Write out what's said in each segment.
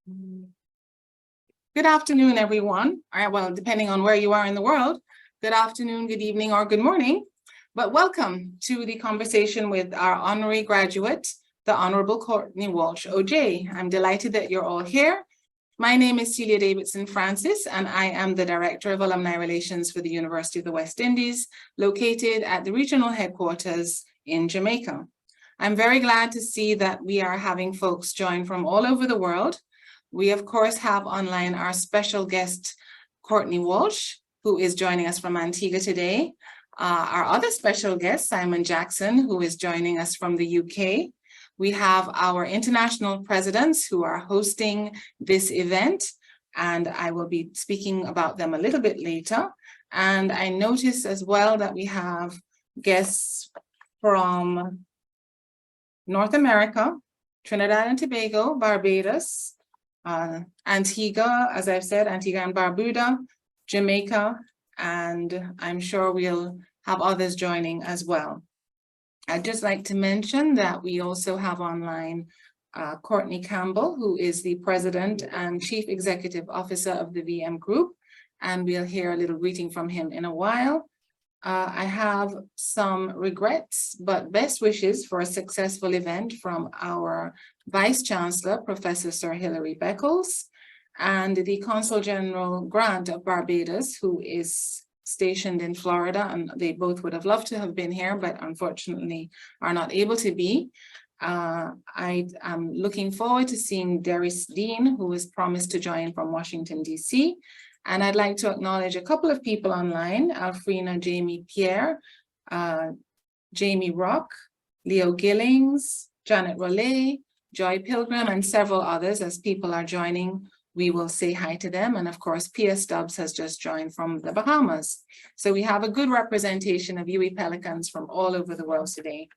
Good afternoon, everyone. All right, well, depending on where you are in the world, good afternoon, good evening, or good morning. But welcome to the conversation with our honorary graduate, the Honorable Courtney Walsh, OJ. I'm delighted that you're all here. My name is Celia Davidson Francis, and I am the Director of Alumni Relations for the University of the West Indies, located at the regional headquarters in Jamaica. I'm very glad to see that we are having folks join from all over the world. We, of course, have online our special guest, Courtney Walsh, who is joining us from Antigua today. Our other special guest, Simon Jackson, who is joining us from the UK. We have our international presidents who are hosting this event, and I will be speaking about them a little bit later. And I notice as well that we have guests from North America, Trinidad and Tobago, Barbados, Antigua, as I've said, Antigua and Barbuda, Jamaica, and I'm sure we'll have others joining as well. I'd just like to mention that we also have online Courtney Campbell, who is the President and Chief Executive Officer of the VM Group, and we'll hear a little greeting from him in a while. I have some regrets, but best wishes for a successful event from our Vice Chancellor, Professor Sir Hilary Beckles, and the Consul General Grad of Barbados, who is stationed in Florida, and they both would have loved to have been here, but unfortunately are not able to be. I am looking forward to seeing Darius Dean, who is promised to join from Washington, DC. And I'd like to acknowledge a couple of people online, Alfrina Jamie Pierre, Jamie Rock, Leo Gillings, Janet Rollet, Joy Pilgrim, and several others. As people are joining, we will say hi to them. And of course, Pia Stubbs has just joined from the Bahamas. So we have a good representation of UWIAA Pelicans from all over the world today.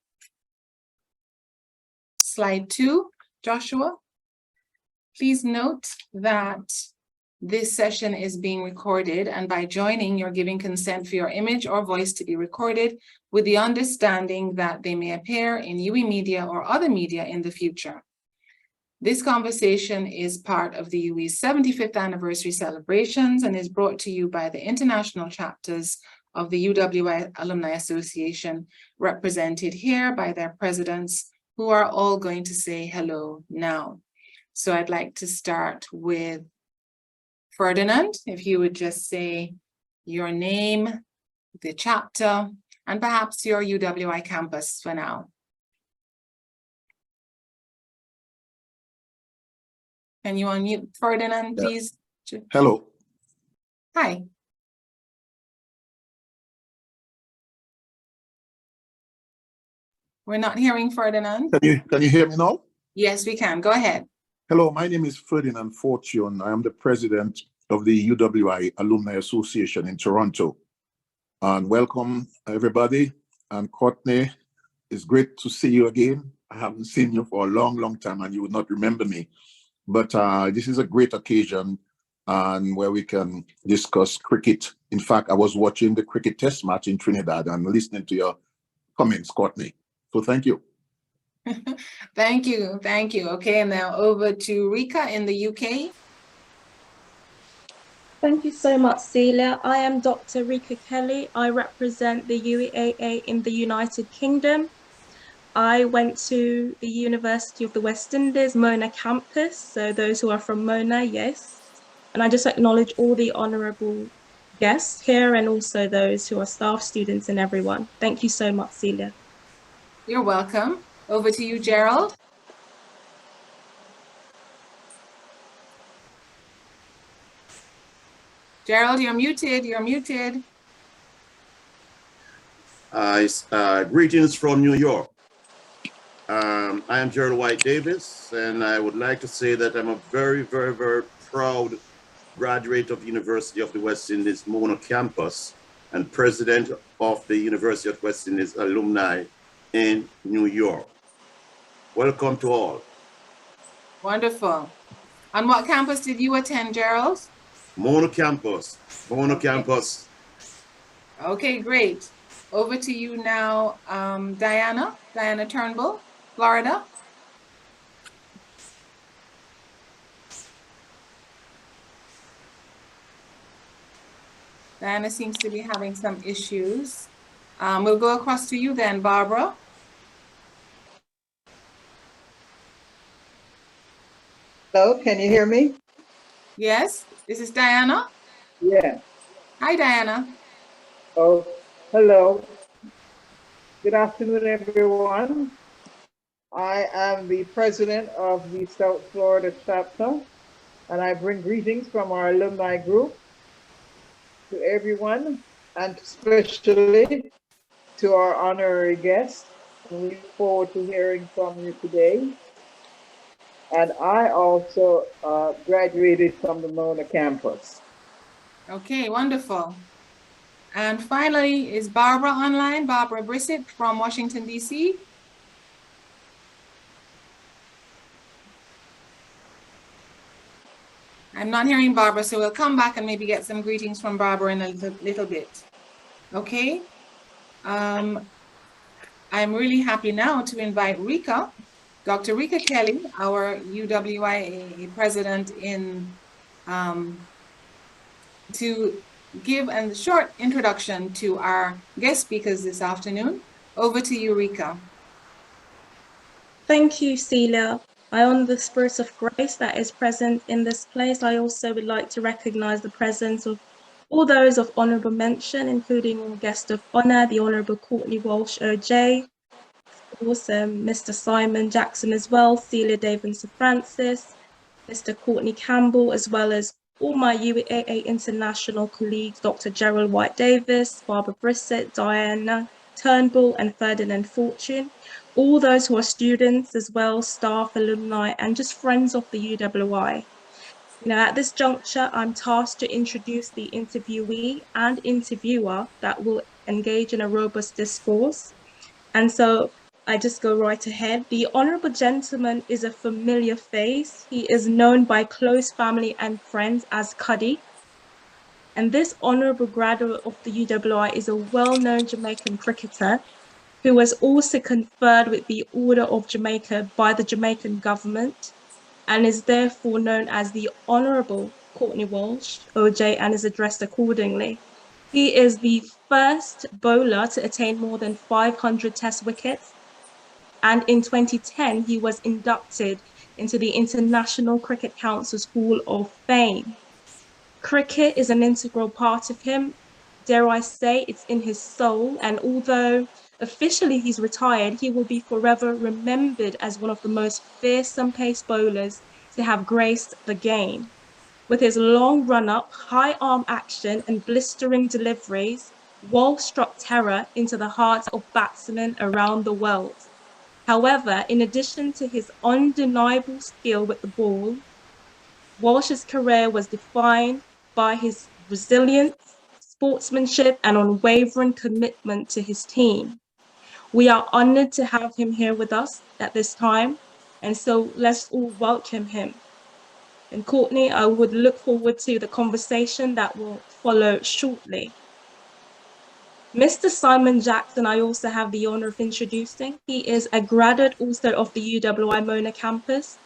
Slide 2, Joshua. Please note that this session is being recorded, and by joining, you're giving consent for your image or voice to be recorded with the understanding that they may appear in UWI media or other media in the future. This conversation is part of the UWI's 75th anniversary celebrations and is brought to you by the international chapters of the UWIAA Alumni Association, represented here by their presidents, who are all going to say hello now. So I'd like to start with Ferdinand, if you would just say your name, the chapter, and perhaps your UWI campus for now. Can you unmute Ferdinand, please? Hello. Hi. We're not hearing Ferdinand. Can you hear me now? Yes, we can. Go ahead. Hello, my name is Ferdinand Fortune. I am the president of the UWIAA Alumni Association in Toronto. And welcome, everybody. And Courtney, it's great to see you again. I haven't seen you for a long, long time, and you would not remember me. But this is a great occasion and where we can discuss cricket. In fact, I was watching the cricket test match in Trinidad and listening to your comments, Courtney. So thank you. Thank you. Thank you. Okay, now over to Rika in the UK. Thank you so much, Celia. I am Dr. Rika Kelly. I represent the UWIAA in the United Kingdom. I went to the University of the West Indies, Mona campus. So those who are from Mona, yes. And I just acknowledge all the honorable guests here and also those who are staff, students, and everyone. Thank you so much, Celia. You're welcome. Over to you, Gerald. Gerald, you're muted. You're muted. Greetings from New York. I am Gerald White Davis, and I would like to say that I'm a very, very, very proud graduate of the University of the West Indies Mona campus and president of the University of West Indies alumni in New York. Welcome to all. Wonderful. On what campus did you attend, Gerald? Mona campus. Mona campus. Okay, great. Over to you now, Diana Turnbull, Florida. Diana seems to be having some issues. We'll go across to you then, Barbara. Hello, can you hear me? Yes, this is Diana. Yeah. Hi, Diana. Oh, hello. Good afternoon, everyone. I am the president of the South Florida chapter, and I bring greetings from our alumni group to everyone, and especially to our honorary guests. We look forward to hearing from you today. And I also graduated from the Mona campus. Okay, wonderful. And finally, is Barbara online? Barbara Brissett from Washington, D.C. I'm not hearing Barbara, so we'll come back and maybe get some greetings from Barbara in a little bit. Okay. I'm really happy now to invite Rika, Dr. Rika Kelly, our UWIAA president, to give a short introduction to our guest speakers this afternoon. Over to you, Rika. Thank you, Celia. I honor the spirit of grace that is present in this place. I also would like to recognize the presence of all those of honorable mention, including all guests of honor, the Honorable Courtney Walsh, OJ, also Mr. Simon Jackson as well, Celia Davidson Francis, Mr. Courtney Campbell, as well as all my UWIAA international colleagues, Dr. Gerald White Davis, Barbara Brissett, Diana Turnbull, and Ferdinand Fortune, all those who are students as well, staff, alumni, and just friends of the UWI. At this juncture, I'm tasked to introduce the interviewee and interviewer that will engage in a robust discourse. And so I just go right ahead. The honorable gentleman is a familiar face. He is known by close family and friends as Cuddy. And this honorable graduate of the UWI is a well-known Jamaican cricketer who was also conferred with the Order of Jamaica by the Jamaican government and is therefore known as the Honorable Courtney Walsh, OJ, and is addressed accordingly. He is the first bowler to attain more than 500 test wickets, and in 2010, he was inducted into the International Cricket Council's Hall of Fame. Cricket is an integral part of him. Dare I say, it's in his soul. And although officially he's retired, he will be forever remembered as one of the most fearsome pace bowlers to have graced the game. With his long run-up, high arm action, and blistering deliveries, Walsh struck terror into the hearts of batsmen around the world. However, in addition to his undeniable skill with the ball, Walsh's career was defined by his resilience, sportsmanship, and unwavering commitment to his team. We are honored to have him here with us at this time, and so let's all welcome him. And Courtney, I would look forward to the conversation that will follow shortly. Mr. Simon Jackson, I also have the honor of introducing. He is a graduate also of the UWI Mona campus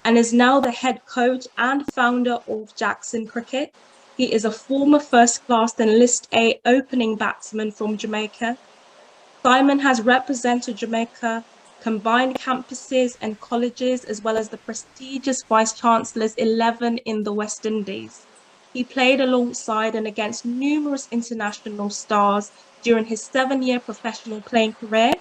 and is now the head coach and founder of Jackson Cricket. He is a former first-class and List A opening batsman from Jamaica. Simon has represented Jamaica combined campuses and colleges, as well as the prestigious Vice-Chancellor's 11 in the West Indies. He played alongside and against numerous international stars during his 7-year professional playing career.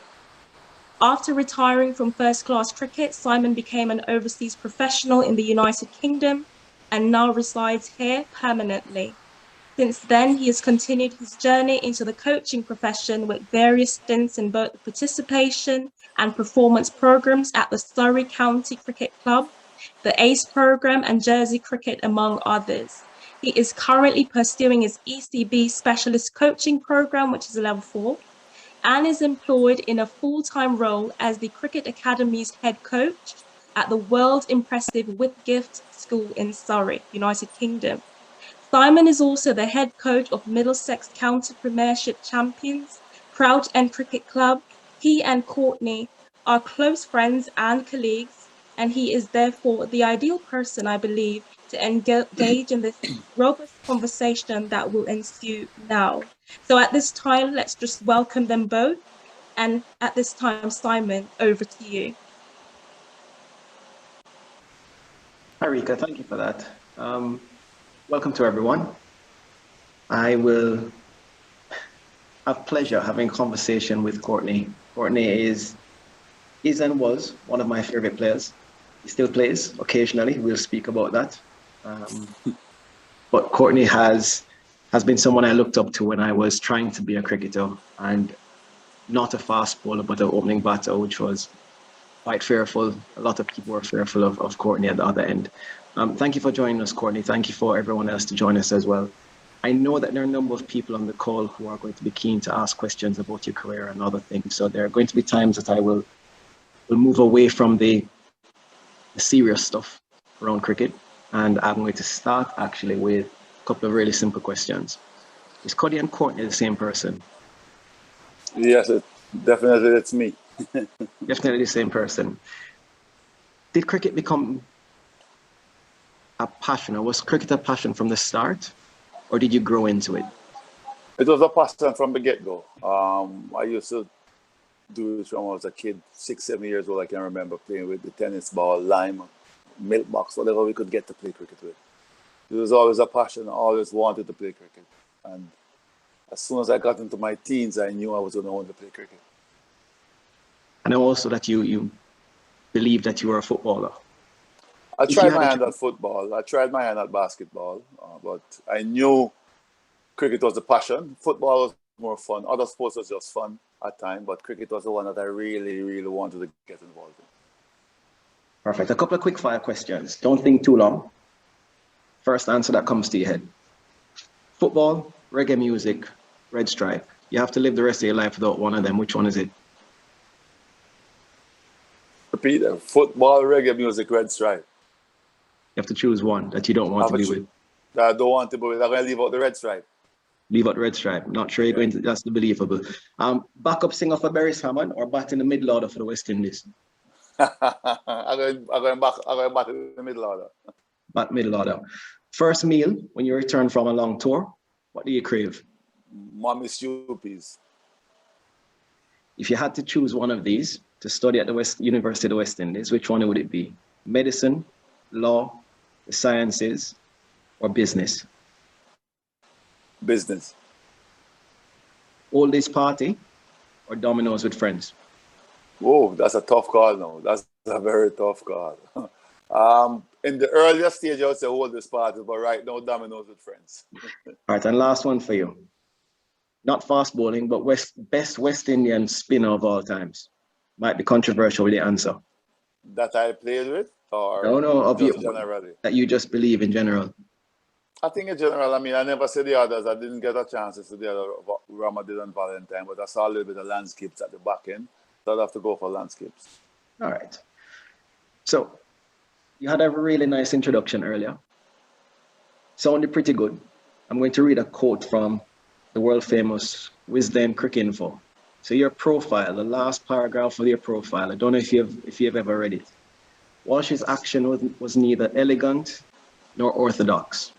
After retiring from first-class cricket, Simon became an overseas professional in the United Kingdom and now resides here permanently. Since then, he has continued his journey into the coaching profession with various stints in both participation and performance programs at the Surrey County Cricket Club, the ACE program, and Jersey Cricket, among others. He is currently pursuing his ECB specialist coaching program, which is a level 4, and is employed in a full-time role as the Cricket Academy's head coach at the world impressive Whitgift School in Surrey, United Kingdom. Simon is also the head coach of Middlesex County Premiership champions, Crouch End Cricket Club. He and Courtney are close friends and colleagues, and he is therefore the ideal person, I believe, to engage in this robust conversation that will ensue now. So at this time, let's just welcome them both. And at this time, Simon, over to you. Hi, Rika. Thank you for that. Welcome to everyone. I will have pleasure having a conversation with Courtney. Courtney is and was one of my favorite players. He still plays occasionally. We'll speak about that. But Courtney has been someone I looked up to when I was trying to be a cricketer, and not a fast bowler, but an opening batter, which was quite fearful. A lot of people were fearful of Courtney at the other end. Thank you for joining us, Courtney. Thank you for everyone else to join us as well. I know that there are a number of people on the call who are going to be keen to ask questions about your career and other things. So there are going to be times that I will move away from the serious stuff around cricket. And I'm going to start actually with a couple of really simple questions. Is Cuddy and Courtney the same person? Yes, definitely it's me. Definitely the same person. Did cricket become a passion, or was cricket a passion from the start, or did you grow into it? It was a passion from the get-go. I used to do it from when I was a kid, 6, 7 years old. I can remember playing with the tennis ball, lime, milk box, whatever we could get to play cricket with. It was always a passion. I always wanted to play cricket. And as soon as I got into my teens, I knew I was going to want to play cricket. I know also that you believed that you were a footballer. I tried my hand at football. I tried my hand at basketball, but I knew cricket was a passion. Football was more fun. Other sports was just fun at times, but cricket was the one that I really, really wanted to get involved in. Perfect. A couple of quick fire questions. Don't think too long. First answer that comes to your head. Football, reggae music, red stripe. You have to live the rest of your life without one of them. Which one is it? Repeat them. Football, reggae music, red stripe. You have to choose one that you don't want to be with. That I don't want to be with. I'm going to leave out the red stripe. Leave out the red stripe. Not sure you're going to. That's the believable. Backup singer for Barry Hammond or bat in the middle order for the West Indies? I'm going back in the middle order. Bat middle order. First meal when you return from a long tour, what do you crave? Mommy Stewpies. If you had to choose one of these to study at the University of the West Indies, which one would it be? Medicine, law, the sciences, or business? Business. Oldies party or dominoes with friends? Whoa, that's a tough call now. That's a very tough call. In the earlier stage, I would say oldest party, but right now, dominoes with friends. All right, and last one for you. Not fast bowling, but best West Indian spinner of all times. Might be controversial with the answer. That I played with? Or no, of you, generally? That you just believe in general. I think in general, I mean, I never said the others. I didn't get a chance to see the other Ramadan and Valentine, but I saw a little bit of landscapes at the back end. So I'd have to go for landscapes. All right. So you had a really nice introduction earlier. Sounded pretty good. I'm going to read a quote from the world famous Wisden Cricket Info. So your profile, the last paragraph of your profile, I don't know if you've ever read it. Walsh's action was neither elegant nor orthodox,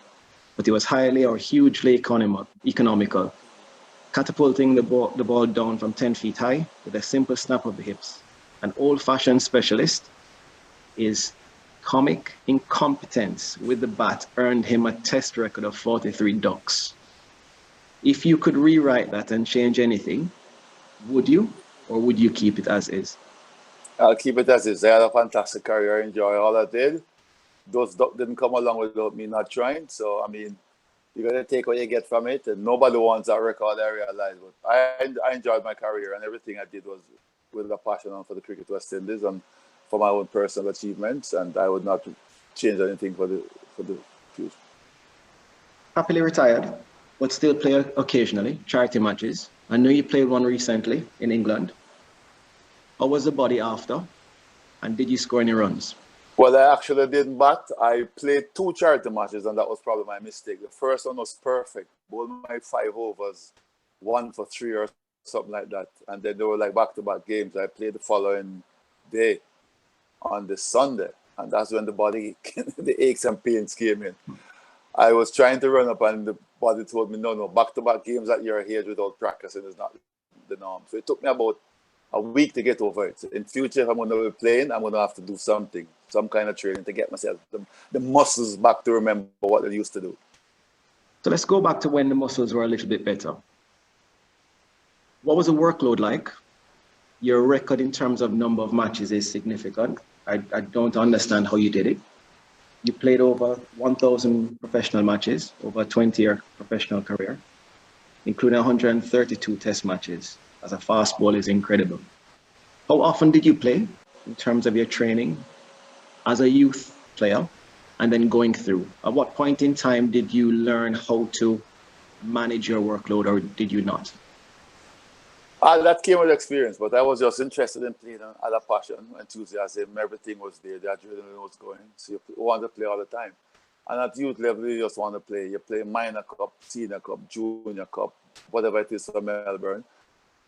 but it was highly or hugely economical, catapulting the ball down from 10 feet high with a simple snap of the hips. An old-fashioned specialist, his comic incompetence with the bat earned him a test record of 43 ducks. If you could rewrite that and change anything, would you, or would you keep it as is? I'll keep it as is. I had a fantastic career. I enjoy all I did. Those ducks didn't come along without me not trying. So, I mean, you got to take what you get from it. And nobody wants that record, I realize. But I enjoyed my career, and everything I did was with a passion for the Cricket West Indies and for my own personal achievements. And I would not change anything for the future. Happily retired, but still play occasionally, charity matches. I know you played one recently in England. How was the body after? And did you score any runs? Well, I actually didn't bat. I played 2 charity matches, and that was probably my mistake. The first one was perfect. Bowled my 5 overs, 1 for 3 or something like that. And then they were like back-to-back games. I played the following day. on the Sunday. And that's when the body, the aches and pains came in. I was trying to run up and the body told me, no, back-to-back games at your age without practicing is not the norm. So it took me about a week to get over it. So in future, if I'm going to be playing, I'm going to have to do something, some kind of training to get myself the muscles back to remember what they used to do. So let's go back to when the muscles were a little bit better. What was the workload like? Your record in terms of number of matches is significant. I don't understand how you did it. You played over 1,000 professional matches, over a 20-year professional career, including 132 test matches. As a fast bowler is incredible. How often did you play in terms of your training as a youth player and then going through? At what point in time did you learn how to manage your workload, or did you not? That came with experience, but I was just interested in playing and had a passion, enthusiasm, everything was there, the adrenaline was going. So you want to play all the time. And at youth level, you just want to play. You play minor cup, senior cup, junior cup, whatever it is for Melbourne.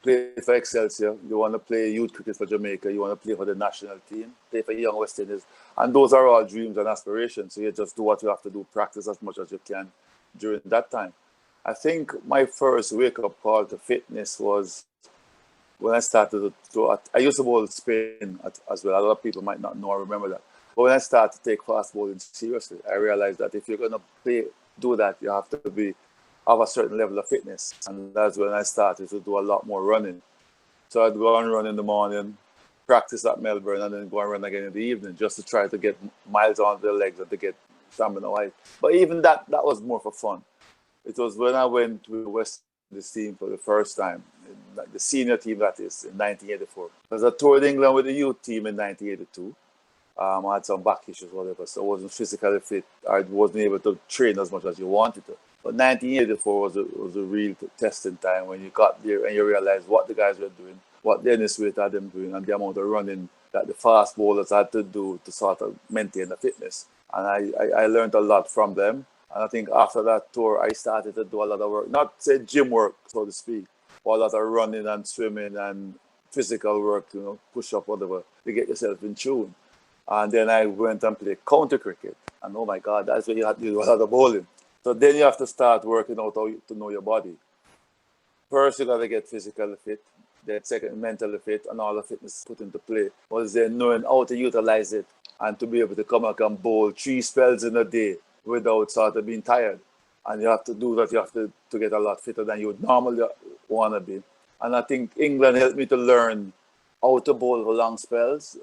Play for Excelsior, you want to play youth cricket for Jamaica, you want to play for the national team, play for Young West Indies. And those are all dreams and aspirations. So you just do what you have to do, practice as much as you can during that time. I think my first wake-up call to fitness was when I started to I used to bowl spin as well. A lot of people might not know or remember that. But when I started to take fast bowling seriously, I realized that if you're going to do that, you have to have a certain level of fitness. And that's when I started to do a lot more running. So I'd go and run in the morning, practice at Melbourne, and then go and run again in the evening just to try to get miles on the legs and to get stamina wise. But even that was more for fun. It was when I went to the West Indies team for the first time, the senior team that is, in 1984. Because I toured England with the youth team in 1982. I had some back issues, whatever, so I wasn't physically fit. I wasn't able to train as much as you wanted to. But 1984 was a real testing time when you got there and you realized what the guys were doing, what Dennis Waite had them doing, and the amount of running that the fast bowlers had to do to sort of maintain the fitness. And I learned a lot from them. And I think after that tour, I started to do a lot of work, not say gym work, so to speak, but a lot of running and swimming and physical work, push up, whatever, to get yourself in tune. And then I went and played county cricket. And oh my God, that's where you have to do a lot of bowling. So then you have to start working out how to know your body. First, you got to get physically fit. Then second, mentally fit, and all the fitness put into play. Was then knowing how to utilize it and to be able to come back and bowl 3 spells in a day without sort of being tired. And you have to do that. You have to get a lot fitter than you would normally want to be. And I think England helped me to learn how to bowl for long spells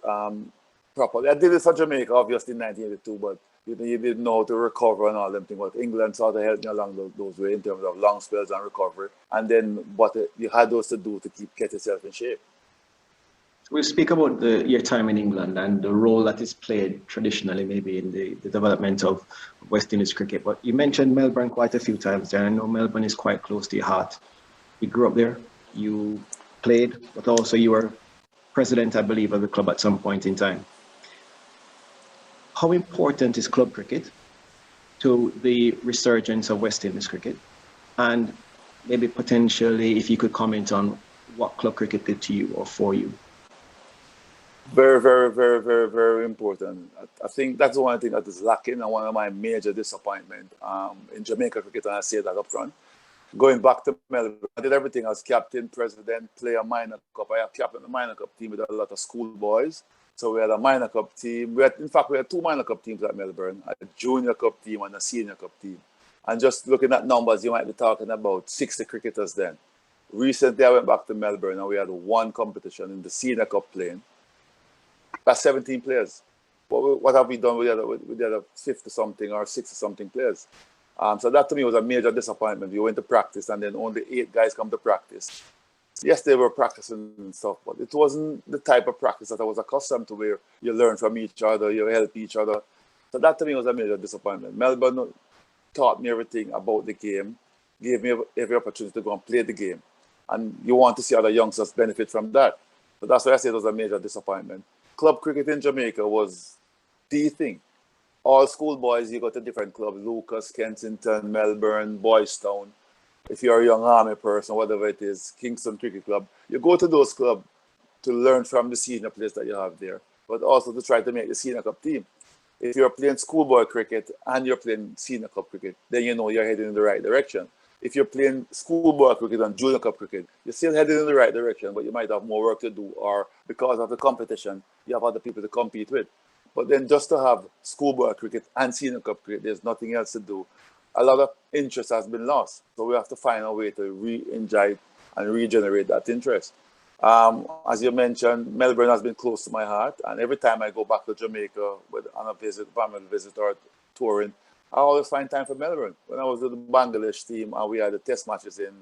properly. I did it for Jamaica, obviously, in 1982, but you didn't know how to recover and all them things. But England sort of helped me along those ways in terms of long spells and recovery. And then what you had those to do to get yourself in shape. We'll speak about your time in England and the role that is played traditionally maybe in the development of West Indies cricket. But you mentioned Melbourne quite a few times there. I know Melbourne is quite close to your heart. You grew up there, you played, but also you were president, I believe, of the club at some point in time. How important is club cricket to the resurgence of West Indies cricket? And maybe potentially if you could comment on what club cricket did to you or for you. Very, very, very, very, very important. I think that's the one thing that is lacking and one of my major disappointments in Jamaica cricket, and I say that up front. Going back to Melbourne, I did everything as captain, president, player, minor cup. I have captained the minor cup team with a lot of schoolboys. So we had a minor cup team. In fact, we had 2 minor cup teams at Melbourne, a junior cup team and a senior cup team. And just looking at numbers, you might be talking about 60 cricketers then. Recently, I went back to Melbourne and we had 1 competition in the senior cup playing. That's 17 players. What have we done with the other 50-something or 60-something players? So that to me was a major disappointment. We went to practice and then only 8 guys come to practice. Yes, they were practicing and stuff, but it wasn't the type of practice that I was accustomed to where you learn from each other, you help each other. So that to me was a major disappointment. Melbourne taught me everything about the game, gave me every opportunity to go and play the game. And you want to see other youngsters benefit from that. So that's why I say it was a major disappointment. Club cricket in Jamaica was the thing. All schoolboys, you go to different clubs, Lucas, Kensington, Melbourne, Boys Town. If you're a young army person, whatever it is, Kingston Cricket Club, you go to those clubs to learn from the senior players that you have there. but also to try to make the senior cup team. If you're playing schoolboy cricket and you're playing senior cup cricket, then you know you're heading in the right direction. If you're playing schoolboy cricket and junior cup cricket, you're still heading in the right direction, but you might have more work to do, or because of the competition, you have other people to compete with. But then just to have schoolboy cricket and senior cup cricket, there's nothing else to do. A lot of interest has been lost. So we have to find a way to re-inject and regenerate that interest. As you mentioned, Melbourne has been close to my heart. And every time I go back to Jamaica on a visit, family visit or touring, I always find time for Melbourne. When I was with the Bangladesh team and we had the test matches in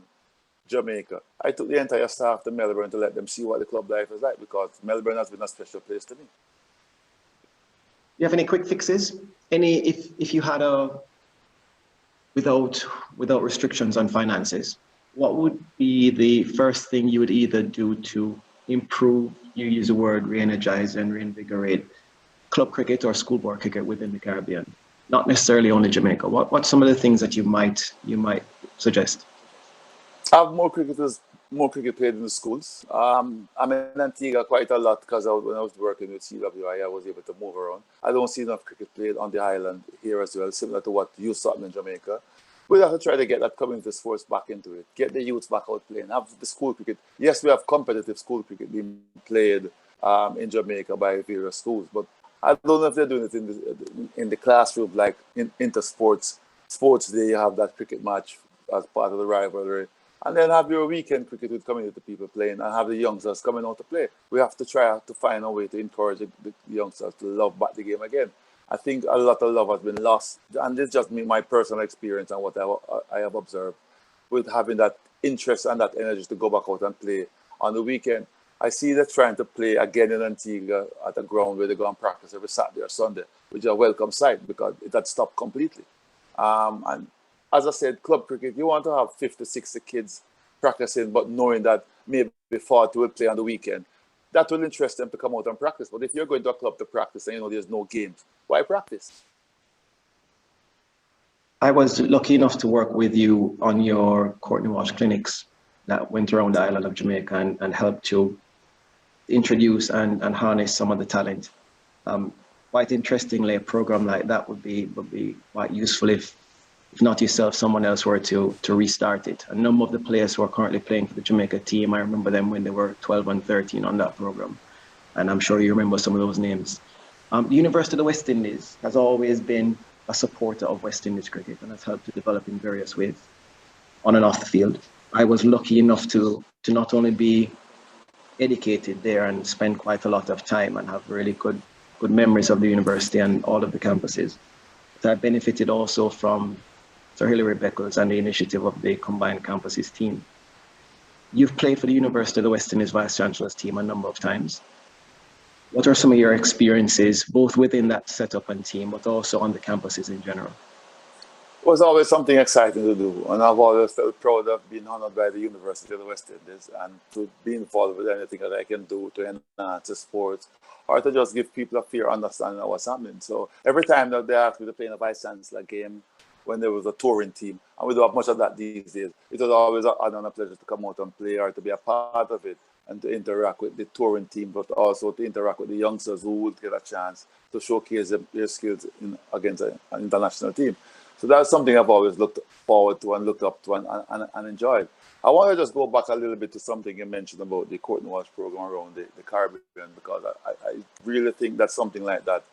Jamaica, I took the entire staff to Melbourne to let them see what the club life is like, because Melbourne has been a special place to me. You have any quick fixes? If you had without restrictions on finances, what would be the first thing you would either do to improve, you use the word re-energize and reinvigorate, club cricket or schoolboy cricket within the Caribbean? Not necessarily only Jamaica. What's some of the things that you might suggest? Have more cricket played in the schools. I'm in Antigua quite a lot because when I was working with UWIAA, I was able to move around. I don't see enough cricket played on the island here as well, similar to what used to happen in Jamaica. We have to try to get that community sports back into it, get the youths back out playing, have the school cricket. Yes, we have competitive school cricket being played in Jamaica by various schools, but I don't know if they're doing it in the classroom, like in inter-sports. Sports day, you have that cricket match as part of the rivalry. And then have your weekend cricket with community people playing and have the youngsters coming out to play. We have to try to find a way to encourage the youngsters to love back the game again. I think a lot of love has been lost. And this is just my personal experience and what I have observed with having that interest and that energy to go back out and play on the weekend. I see them trying to play again in Antigua at a ground where they go and practice every Saturday or Sunday, which is a welcome sight because it had stopped completely. And as I said, club cricket, you want to have 50, 60 kids practicing, but knowing that maybe 40 will play on the weekend. That will interest them to come out and practice. But if you're going to a club to practice and you know there's no games, why practice? I was lucky enough to work with you on your Courtney Walsh clinics that went around the island of Jamaica and helped to introduce and harness some of the talent. Quite interestingly, a program like that would be quite useful if not yourself, someone else were to restart it. A number of the players who are currently playing for the Jamaica team, I remember them when they were 12 and 13 on that program. And I'm sure you remember some of those names. The University of the West Indies has always been a supporter of West Indies cricket and has helped to develop in various ways on and off the field. I was lucky enough to not only be educated there and spend quite a lot of time and have really good memories of the university and all of the campuses, but I benefited also from Sir Hilary Beckles and the initiative of the combined campuses team. You've played for the University of the West Indies Vice Chancellor's team a number of times. What are some of your experiences, both within that setup and team, but also on the campuses in general? It was always something exciting to do, and I've always felt proud of being honored by the University of the West Indies and to be involved with anything that I can do to enhance the sports or to just give people a fair understanding of what's happening. So every time that they asked me to play in a Vice Chancellor game, when there was a touring team, and we don't have much of that these days, it was always an honor and a pleasure to come out and play or to be a part of it and to interact with the touring team, but also to interact with the youngsters who would get a chance to showcase their skills against an international team. So that's something I've always looked forward to and looked up to and enjoyed. I want to just go back a little bit to something you mentioned about the Courtney Walsh program around the Caribbean, because I really think that something like that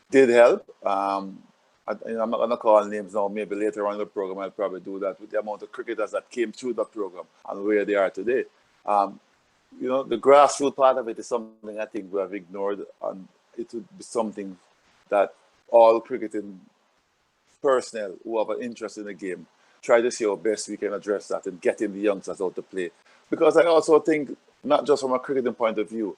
did help. I'm not going to call names now. Maybe later on in the program, I'll probably do that with the amount of cricketers that came through the program and where they are today. You know, the grassroots part of it is something I think we have ignored, and it would be something that all cricketing personnel who have an interest in the game try to see how best we can address that and getting the youngsters out to play. Because I also think, not just from a cricketing point of view,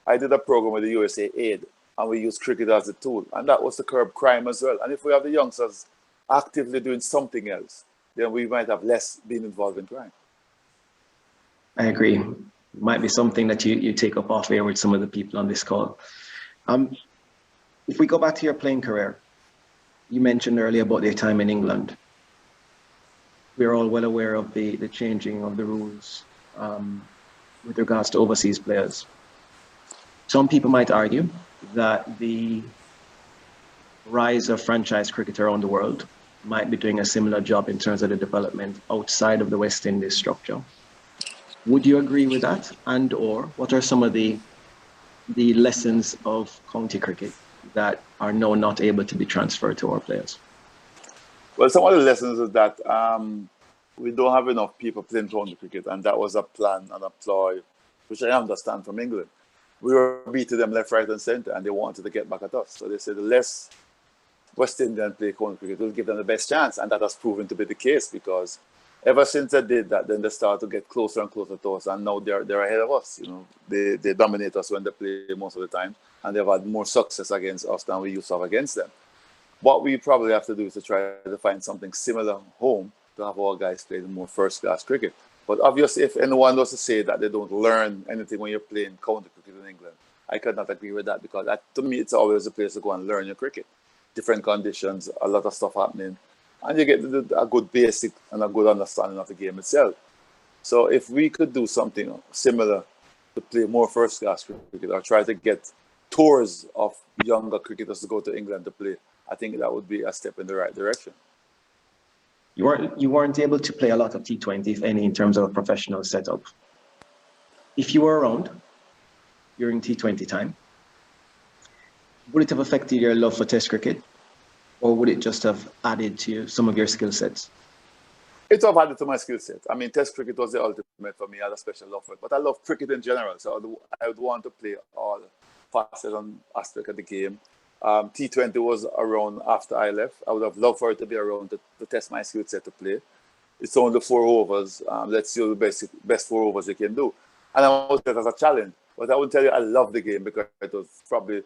I did a program with the USAA and we use cricket as a tool, and that was to curb crime as well. And if we have the youngsters actively doing something else, then we might have less being involved in crime. I agree. Might be something that you take up off air with some of the people on this call. If we go back to your playing career, you mentioned earlier about your time in England. We're all well aware of the changing of the rules with regards to overseas players. Some people might argue that the rise of franchise cricket around the world might be doing a similar job in terms of the development outside of the West Indies structure. Would you agree with that? And or what are some of the lessons of county cricket that are now not able to be transferred to our players? Well, some of the lessons is that we don't have enough people playing county cricket, and that was a plan and a ploy, which I understand from England. We were beating them left, right, and centre, and they wanted to get back at us. So they said the less West Indian play county cricket will give them the best chance, and that has proven to be the case, because ever since they did that, then they started to get closer and closer to us, and now they're ahead of us. You know, they dominate us when they play most of the time, and they've had more success against us than we used to have against them. What we probably have to do is to try to find something similar home to have our guys play more first-class cricket. But obviously, if anyone was to say that they don't learn anything when you're playing county cricket in England, I could not agree with that, because to me, it's always a place to go and learn your cricket. Different conditions, a lot of stuff happening, and you get a good basic and a good understanding of the game itself. So if we could do something similar to play more first-class cricket, or try to get tours of younger cricketers to go to England to play, I think that would be a step in the right direction. You weren't able to play a lot of T20, if any, in terms of a professional setup. If you were around during T20 time, would it have affected your love for Test cricket, or would it just have added to some of your skill sets? It would have added to my skill set. I mean, Test cricket was the ultimate for me. I had a special love for it, but I love cricket in general, so I would want to play all facets and aspects of the game. T20 was around after I left. I would have loved for it to be around to test my skill set to play. It's only 4 overs. Let's see the best 4 overs you can do. And I was it as a challenge. But I would tell you, I love the game because it was probably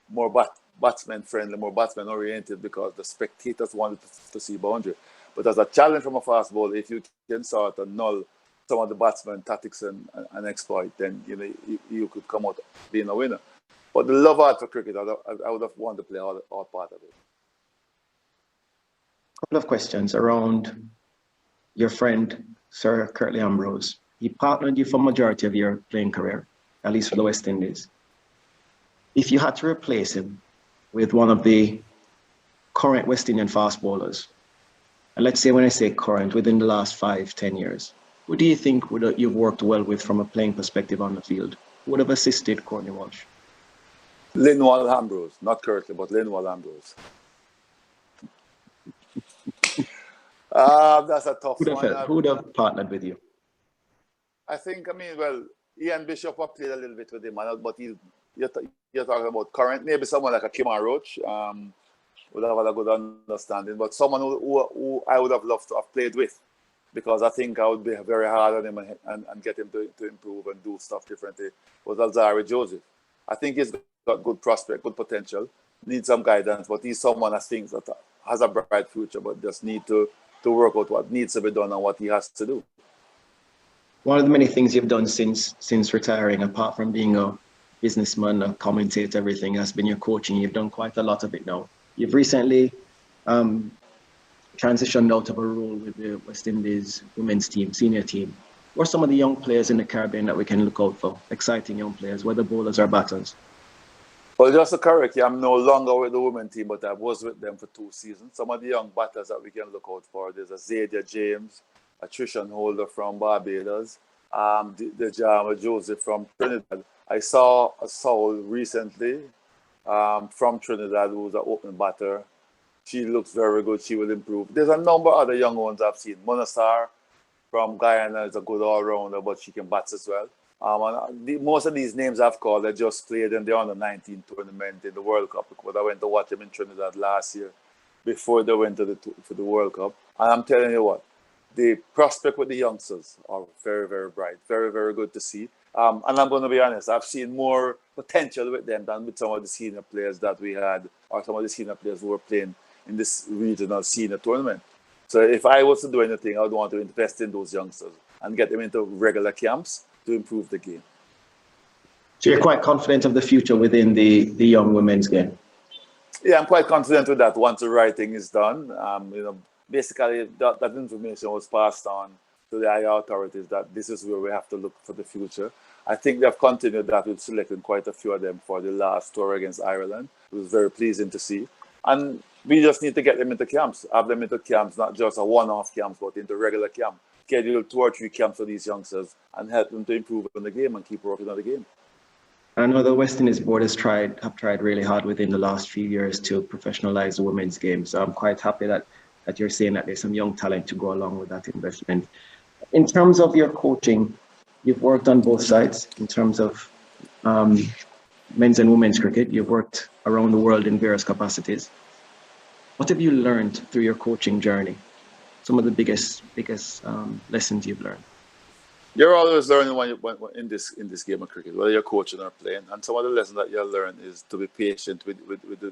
more batsman friendly, more batsman oriented, because the spectators wanted to see boundary. But as a challenge from a fast bowler, if you can sort of null some of the batsman tactics and exploit, then you could come out being a winner. But the love out for cricket, I would have wanted to play all part of it. A couple of questions around your friend, Sir Curtly Ambrose. He partnered you for majority of your playing career, at least for the West Indies. If you had to replace him with one of the current West Indian fast bowlers, and let's say when I say current, within the last 5-10 years, who do you think you've worked well with from a playing perspective on the field? Who would have assisted Courtney Walsh? Linwall Ambrose, not Curtly, but Linwall Ambrose. That's a tough one. Who would have partnered with you? I think, Ian Bishop have played a little bit with him, but you're talking about current, maybe someone like a Kimar Roach would have had a good understanding, but someone who I would have loved to have played with, because I think I would be very hard on him and get him to improve and do stuff differently, was Alzari Joseph. I think he's got good prospect, good potential, needs some guidance, but he's someone I think that has a bright future, but just need to work out what needs to be done and what he has to do. One of the many things you've done since retiring, apart from being a businessman, a commentator, everything, has been your coaching. You've done quite a lot of it now. You've recently transitioned out of a role with the West Indies women's team, senior team. What are some of the young players in the Caribbean that we can look out for? Exciting young players, whether bowlers or batters? Well, just to correct you, I'm no longer with the women's team, but I was with them for 2 seasons. Some of the young batters that we can look out for, there's a Zadia James, a Trishan Holder from Barbados, the Jama Joseph from Trinidad. I saw a soul recently from Trinidad who's an open batter. She looks very good. She will improve. There's a number of other young ones I've seen. Monasar from Guyana is a good all-rounder, but she can bat as well. Most of these names I've called, they just played in the under-19 tournament in the World Cup, because I went to watch them in Trinidad last year before they went to the World Cup. And I'm telling you what, the prospect with the youngsters are very, very bright, very, very good to see. And I'm going to be honest, I've seen more potential with them than with some of the senior players that we had, or some of the senior players who were playing in this regional senior tournament. So if I was to do anything, I would want to invest in those youngsters and get them into regular camps to improve the game. So you're quite confident of the future within the young women's game? Yeah, I'm quite confident with that once the writing is done. Basically that information was passed on to the IR authorities that this is where we have to look for the future. I think they've continued that with selecting quite a few of them for the last tour against Ireland. It was very pleasing to see. And we just need to get them into camps, have them into camps, not just a one-off camps, but into regular camp. Schedule 2 or 3 camps for these youngsters and help them to improve on the game and keep working on the game. I know the West Indies board have tried really hard within the last few years to professionalize the women's game. So I'm quite happy that you're saying that there's some young talent to go along with that investment. In terms of your coaching, you've worked on both sides in terms of men's and women's cricket. You've worked around the world in various capacities. What have you learned through your coaching journey? Some of the biggest lessons you've learned? You're always learning when in this game of cricket, whether you're coaching or playing. And some of the lessons that you'll learn is to be patient with the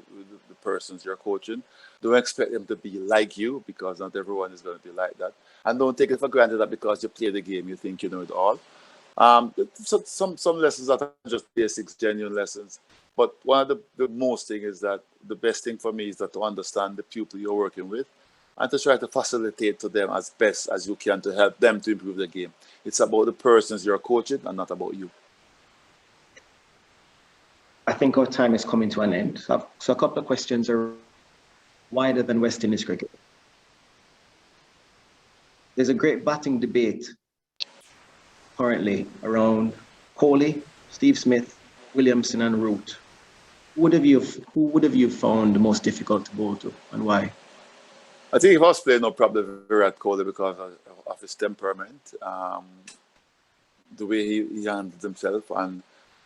persons you're coaching. Don't expect them to be like you, because not everyone is going to be like that. And don't take it for granted that because you play the game, you think you know it all. So some lessons that are just basics, genuine lessons. But one of the most thing is that the best thing for me is that to understand the pupil you're working with and to try to facilitate to them as best as you can to help them to improve the game. It's about the persons you're coaching and not about you. I think our time is coming to an end. So a couple of questions are wider than West Indies cricket. There's a great batting debate currently around Kohli, Steve Smith, Williamson and Root. Who would have you found the most difficult to bowl to, and why? I think if I was playing, no problem Virat Kohli because of his temperament, the way he handled himself, and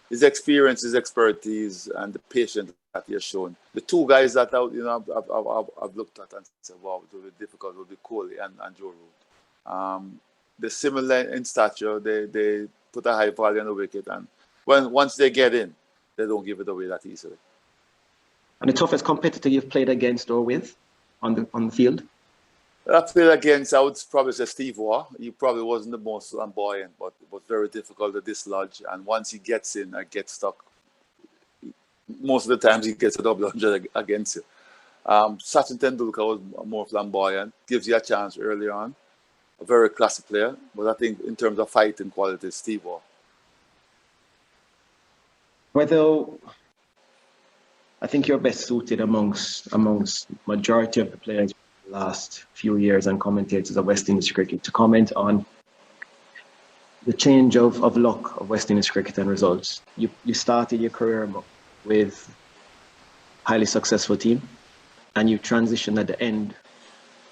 his experience, his expertise, and the patience that he has shown. The two guys that I've looked at and said, wow, it will be difficult would be Kohli and Joe Root. They're similar in stature. They put a high value on the wicket, and once they get in, they don't give it away that easily. And the toughest competitor you've played against or with on the field? I played against, I would probably say Steve Waugh. He probably wasn't the most flamboyant, but it was very difficult to dislodge. And once he gets in, I get stuck. Most of the times he gets a double 100 against you. Sachin Tendulkar was more flamboyant, gives you a chance early on. A very classy player, but I think in terms of fighting quality, Steve Waugh. Whether I think you're best suited amongst majority of the players in the last few years and commentators of West Indies cricket to comment on the change of luck of West Indies cricket and results. You started your career with a highly successful team, and you transitioned at the end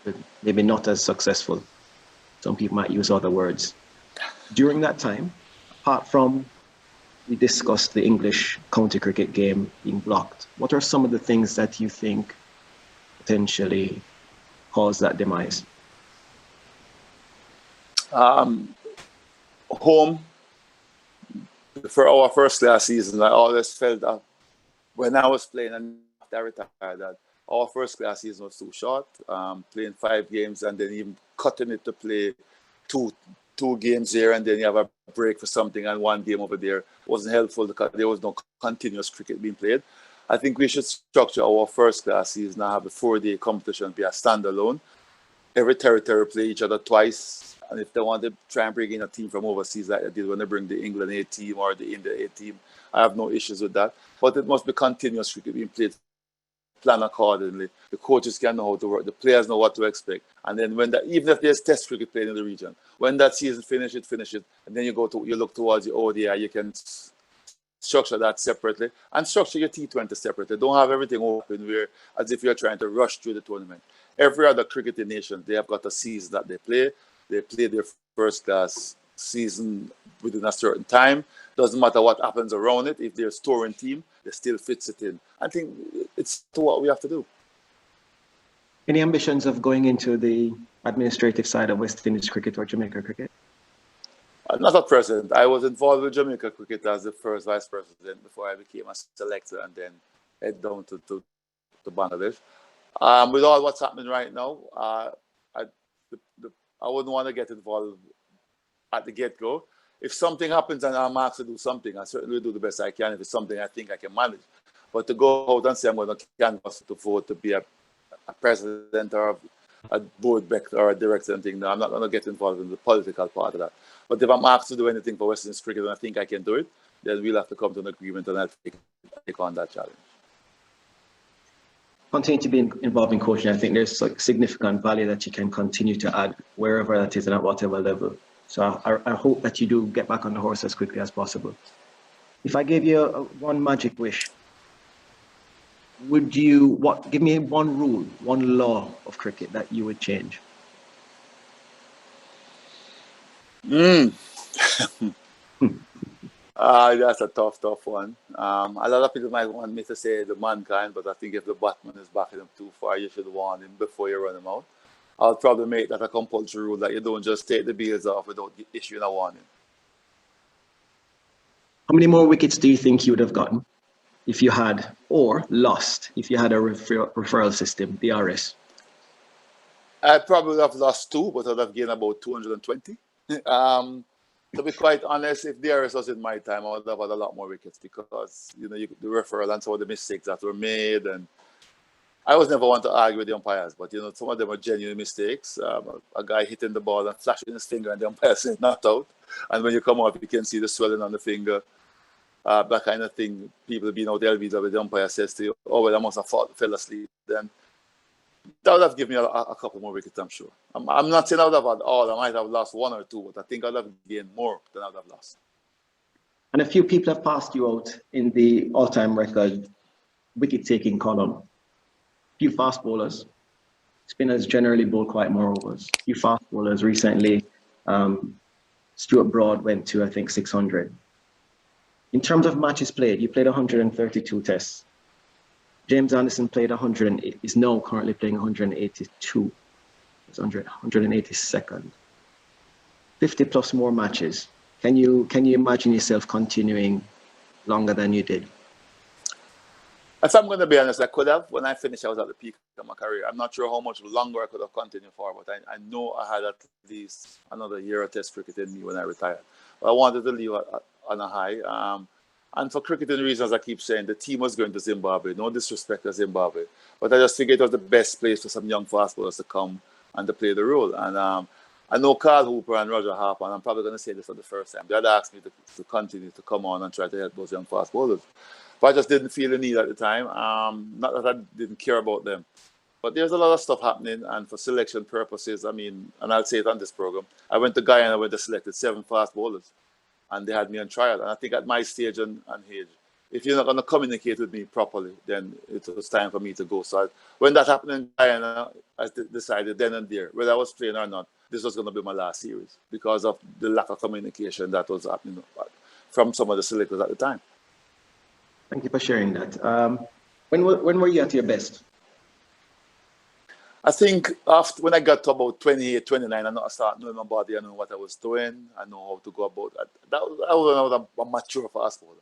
with maybe not as successful. Some people might use other words. During that time, apart from we discussed the English county cricket game being blocked, what are some of the things that you think potentially caused that demise? Home. For our first class season, I always felt that when I was playing and after I retired, that our first class season was too short, playing 5 games and then even cutting it to play two games here and then you have a break for something and 1 game over there wasn't helpful because there was no continuous cricket being played. I think we should structure our first class season and have a 4-day competition be a standalone. Every territory play each other twice, and if they want to try and bring in a team from overseas like they did when they bring the England A team or the India A team, I have no issues with that. But it must be continuous cricket being played, plan accordingly. The coaches can know how to work, the players know what to expect. And then even if there's test cricket played in the region, when that season finishes, and then you look towards the ODI, you can structure that separately and structure your T20 separately. Don't have everything open where as if you're trying to rush through the tournament. Every other cricketing nation, they have got a season that they play. They play their first class season within a certain time. Doesn't matter what happens around it. If they're a touring team, they still fits it in. I think it's what we have to do. Any ambitions of going into the administrative side of West Indies cricket or Jamaica cricket? Not at present. I was involved with Jamaica cricket as the first vice president before I became a selector and then head down to Bangladesh. With all what's happening right now, I wouldn't want to get involved at the get-go. If something happens and I'm asked to do something, I certainly do the best I can if it's something I think I can manage. But to go out and say I'm going to canvass to vote to be a president or a board or a director and thing. No, I'm not going to get involved in the political part of that. But if I'm asked to do anything for West Indies cricket and I think I can do it, then we'll have to come to an agreement and I'll take on that challenge. Continue to be involved in coaching. I think there's like significant value that you can continue to add wherever that is and at whatever level. So I hope that you do get back on the horse as quickly as possible. If I gave you one magic wish, would you give me one rule, one law of cricket that you would change? That's a tough one. A lot of people might want me to say the mankind, but I think if the batsman is backing him too far, you should warn him before you run him out. I'll probably make that a compulsory rule that you don't just take the bails off without issuing a warning. How many more wickets do you think you would have gotten if you had, or lost if you had a referral system, DRS? I probably would have lost 2, but I'd have gained about 220. To be quite honest, if DRS was in my time, I would have had a lot more wickets because, you know, the referral and some of the mistakes that were made. And I was never one to argue with the umpires, but, you know, some of them were genuine mistakes. A guy hitting the ball and flashing his finger and the umpire said not out. And when you come out, you can see the swelling on the finger. That kind of thing. People being out LBW, the umpire says to you, oh, well, I must have fell asleep. Then that would have given me a couple more wickets, I'm sure. I'm not saying I would have had all. I might have lost 1 or 2, but I think I'd have gained more than I would have lost. And a few people have passed you out in the all-time record wicket-taking column. Few fast bowlers. Spinners generally bowl quite more overs. Few fast bowlers recently. Stuart Broad went to, I think, 600. In terms of matches played, you played 132 tests. James Anderson played 108, is now currently playing 182. It's 182nd. 50 plus more matches. Can you imagine yourself continuing longer than you did? If I'm going to be honest, I could have. When I finished, I was at the peak of my career. I'm not sure how much longer I could have continued for, but I know I had at least another year of test cricket in me when I retired. But I wanted to leave on a high. And for cricketing reasons, I keep saying the team was going to Zimbabwe. No disrespect to Zimbabwe. But I just think it was the best place for some young fast bowlers to come and to play the role. And I know Carl Hooper and Roger Harper, and I'm probably going to say this for the first time. They had asked me to continue to come on and try to help those young fast bowlers. But I just didn't feel the need at the time. Not that I didn't care about them. But there's a lot of stuff happening, and for selection purposes, I mean, and I'll say it on this program, I went to Guyana where they selected 7 fast bowlers, and they had me on trial. And I think at my stage and age, if you're not going to communicate with me properly, then it was time for me to go. So when that happened in Guyana, I decided then and there, whether I was playing or not, this was going to be my last series because of the lack of communication that was happening from some of the selectors at the time. Thank you for sharing that. When were you at your best? I think after when I got to about 28, 29, I started knowing my body. I know what I was doing. I know how to go about that. That was a mature fast bowler.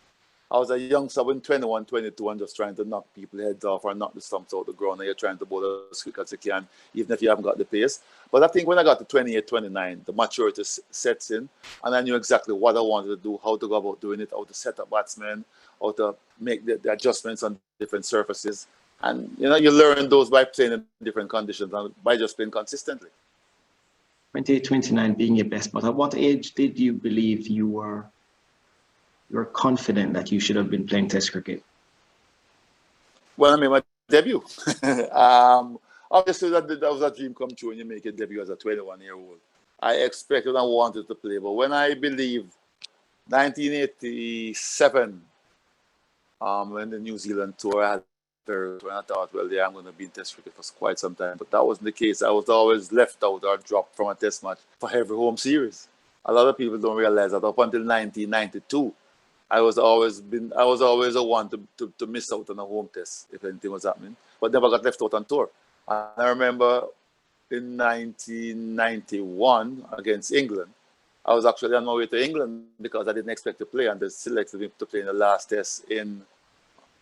I was a youngster when 21, 22, and just trying to knock people's heads off or knock the stumps out of the ground. And you're trying to bowl as quick as you can, even if you haven't got the pace. But I think when I got to 28, 29, the maturity sets in. And I knew exactly what I wanted to do, how to go about doing it, how to set up batsmen, how to make the adjustments on different surfaces. And, you know, you learn those by playing in different conditions and by just playing consistently. 28, 29 being your best, but at what age did you believe you were confident that you should have been playing Test cricket? Well, I made my debut. Obviously, that was a dream come true when you make a debut as a 21-year-old. I expected and wanted to play, but when I believe 1987, when the New Zealand tour, I had when I thought, well, yeah, I'm going to be in Test cricket for quite some time. But that wasn't the case. I was always left out or dropped from a Test match for every home series. A lot of people don't realize that up until 1992, I was always a one to miss out on a home test if anything was happening, but never got left out on tour. And I remember in 1991 against England, I was actually on my way to England because I didn't expect to play, and they selected me to play in the last test in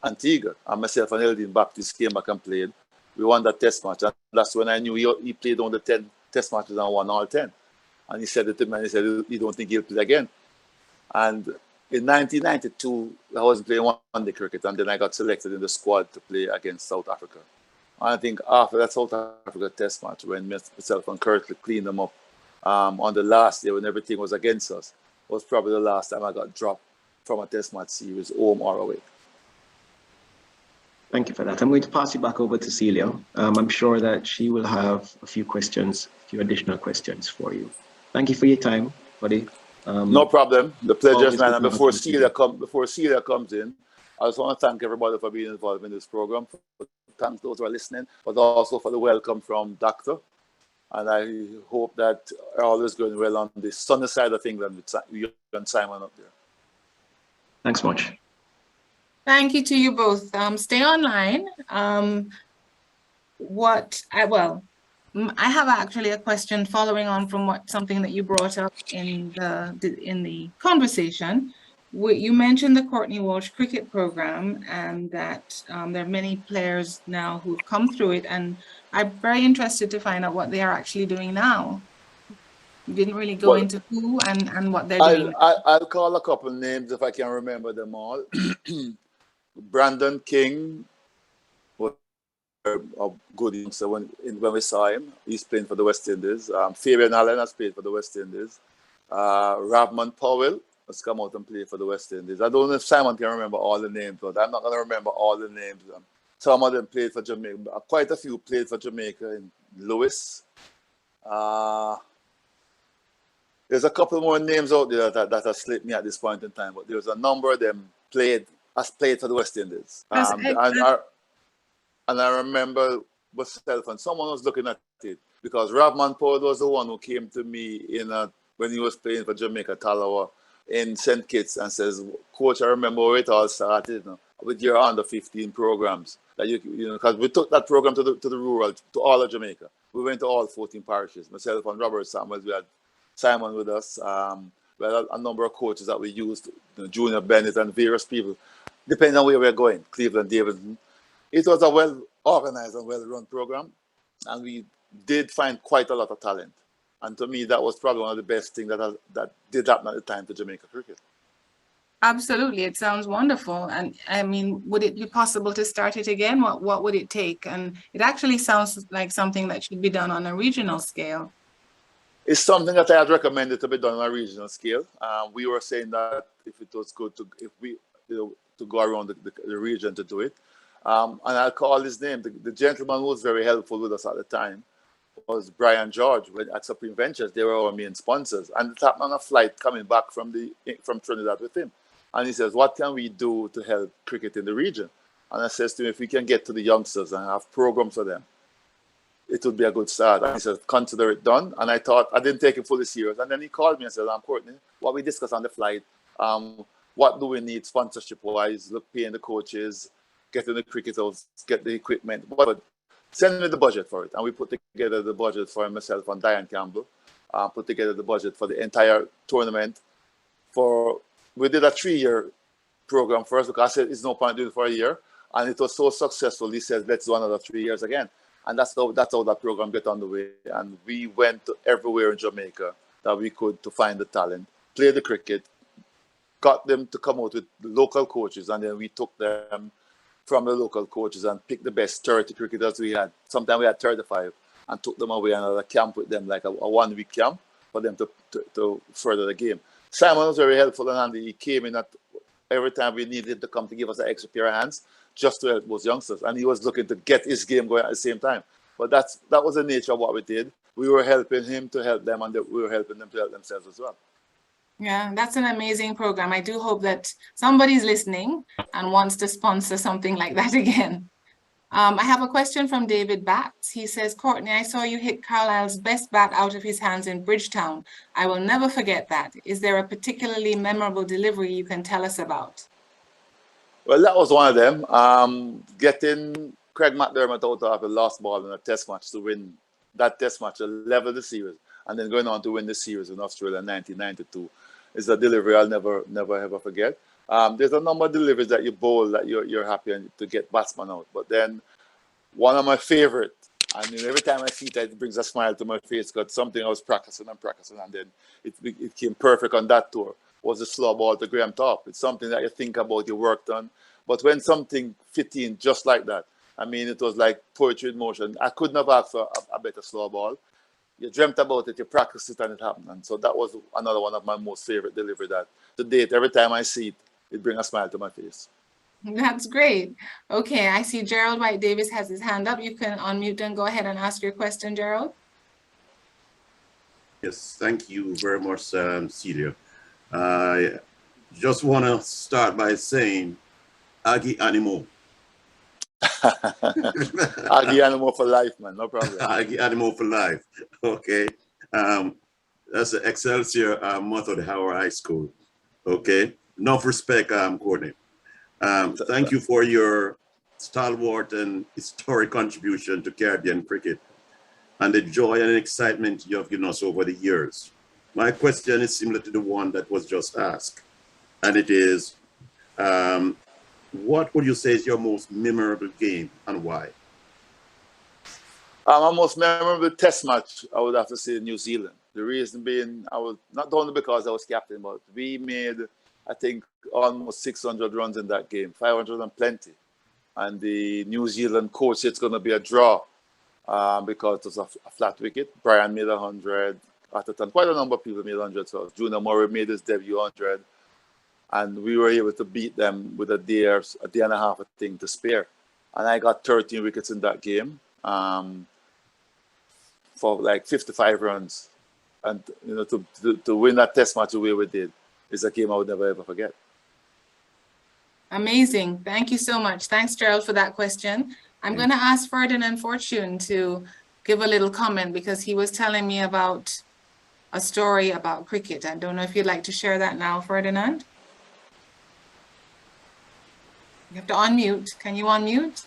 Antigua. And myself and Eldin Baptiste came back and played. We won that test match, and that's when I knew he played on the 10 test matches and won all 10. And he said it to me, and he said, you don't think he'll play again? And in 1992, I was playing one-day cricket, and then I got selected in the squad to play against South Africa. I think after that South Africa test match, when myself and Courtney cleaned them up on the last day when everything was against us, was probably the last time I got dropped from a test match series, home or away. Thank you for that. I'm going to pass you back over to Celia. I'm sure that she will have a few questions, a few additional questions for you. Thank you for your time, buddy. No problem. The pleasure is always mine. good And to have before Celia comes in, I just want to thank everybody for being involved in this program. Thanks those who are listening, but also for the welcome from Doctor. And I hope that all is going well on the sunny side of England with you and Simon up there. Thanks much. Thank you to you both. Stay online. I have actually a question following on from something that you brought up in the conversation. You mentioned the Courtney Walsh cricket program and that there are many players now who've come through it, and I'm very interested to find out what they are actually doing now. You didn't really go into who and what they're doing. I'll call a couple names if I can remember them all. Brandon King was a good youngster when we saw him. He's playing for the West Indies. Fabian Allen has played for the West Indies. Ravman Powell has come out and played for the West Indies. I don't know if Simon can remember all the names, but I'm not going to remember all the names. Some of them played for Jamaica. Quite a few played for Jamaica in Lewis. There's a couple more names out there that have slipped me at this point in time, but there's a number of them played for the West Indies. And I remember myself, and someone was looking at it, because Ravman Powell was the one who came to me when he was playing for Jamaica Talawa in St. Kitts and says, Coach, I remember where it all started, with your under 15 programs. That because we took that program to the rural, to all of Jamaica. We went to all 14 parishes. Myself and Robert Samuels, we had Simon with us. We had a number of coaches that we used, Junior Bennett and various people, depending on where we're going, Cleveland, Davidson. It was a well-organized and well-run program, and we did find quite a lot of talent. And to me, that was probably one of the best things that did happen at the time to Jamaica cricket. Absolutely, it sounds wonderful. And I mean, would it be possible to start it again? What would it take? And it actually sounds like something that should be done on a regional scale. It's something that I had recommended to be done on a regional scale. We were saying that if it was good to go around the region to do it. And I'll call his name. The gentleman who was very helpful with us at the time was Brian George at Supreme Ventures. They were our main sponsors. And it happened on a flight coming back from Trinidad with him. And he says, what can we do to help cricket in the region? And I says to him, if we can get to the youngsters and have programs for them, it would be a good start. And he said, consider it done. And I thought, I didn't take it fully serious. And then he called me and said, Courtney, what we discussed on the flight, what do we need sponsorship-wise, paying the coaches, getting the cricketers, get the equipment, but send me the budget for it. And we put together the budget for myself and Diane Campbell, put together the budget for the entire tournament. We did a 3-year program first, because I said, it's no point doing it for a year. And it was so successful, he said, let's do another 3 years again. And that's how that program got underway. And we went to everywhere in Jamaica that we could to find the talent, play the cricket, got them to come out with the local coaches, and then we took them from the local coaches and picked the best 30 cricketers we had. Sometimes we had 35, and took them away on another camp with them, like a 1-week camp for them to further the game. Simon was very helpful, and he came in at every time we needed to come to give us an extra pair of hands just to help those youngsters. And he was looking to get his game going at the same time. But that was the nature of what we did. We were helping him to help them, and we were helping them to help themselves as well. Yeah, that's an amazing program. I do hope that somebody's listening and wants to sponsor something like that again. I have a question from David Batts. He says, Courtney, I saw you hit Carlisle's best bat out of his hands in Bridgetown. I will never forget that. Is there a particularly memorable delivery you can tell us about? Well, that was one of them. Getting Craig McDermott out of the last ball in a test match to win that test match, to level the series, and then going on to win the series in Australia in 1992 is a delivery I'll never ever forget. There's a number of deliveries that you bowl that you're happy to get batsman out. But then one of my favorite, I mean, every time I see it, it brings a smile to my face, because something I was practicing, and then it came perfect on that tour, was the slow ball to Graham Top. It's something that you think about, you worked on. But when something fit in just like that, I mean, it was like poetry in motion. I couldn't have asked for a better slow ball. You dreamt about it, you practiced it, and it happened. And so that was another one of my most favorite delivery that to date, every time I see it, it brings a smile to my face. That's great. Okay, I see Gerald White Davis has his hand up. You can unmute and go ahead and ask your question, Gerald. Yes, thank you very much, Celia. I just want to start by saying, Aggie Animal. Aggie Animal for life, man, no problem. Aggie Animal for life. Okay. That's the Excelsior motto of the Howard High School. Okay. Enough respect, Courtney. Thank you for your stalwart and historic contribution to Caribbean cricket and the joy and excitement you have given us over the years. My question is similar to the one that was just asked, and it is, what would you say is your most memorable game and why? My most memorable test match, I would have to say New Zealand. The reason being, I was not only because I was captain, but we made, I think, almost 600 runs in that game, 500 and plenty. And the New Zealand coach said it's going to be a draw because it was a flat wicket. Brian made 100 at the time. Quite a number of people made 100. So Junior Murray made his debut 100. And we were able to beat them with a day and a half, I think, to spare. And I got 13 wickets in that game for like 55 runs. And you know, to win that test match the way we did is a game I would never ever forget. Amazing. Thank you so much. Thanks, Gerald, for that question. I'm going to ask Ferdinand Fortune to give a little comment because he was telling me about a story about cricket. I don't know if you'd like to share that now, Ferdinand. You have to unmute. Can you unmute?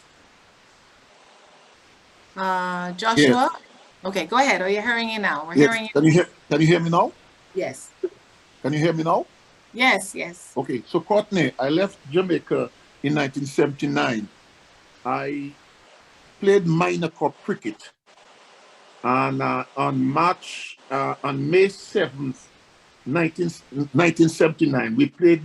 Joshua? Yes. Okay, go ahead. Are you hearing you now? We're Yes. hearing you. Can you hear me now? Yes. Can you hear me now? Yes, yes. Okay, so Courtney, I left Jamaica in 1979. I played minor cup cricket, and on May 7th, 1979, we played.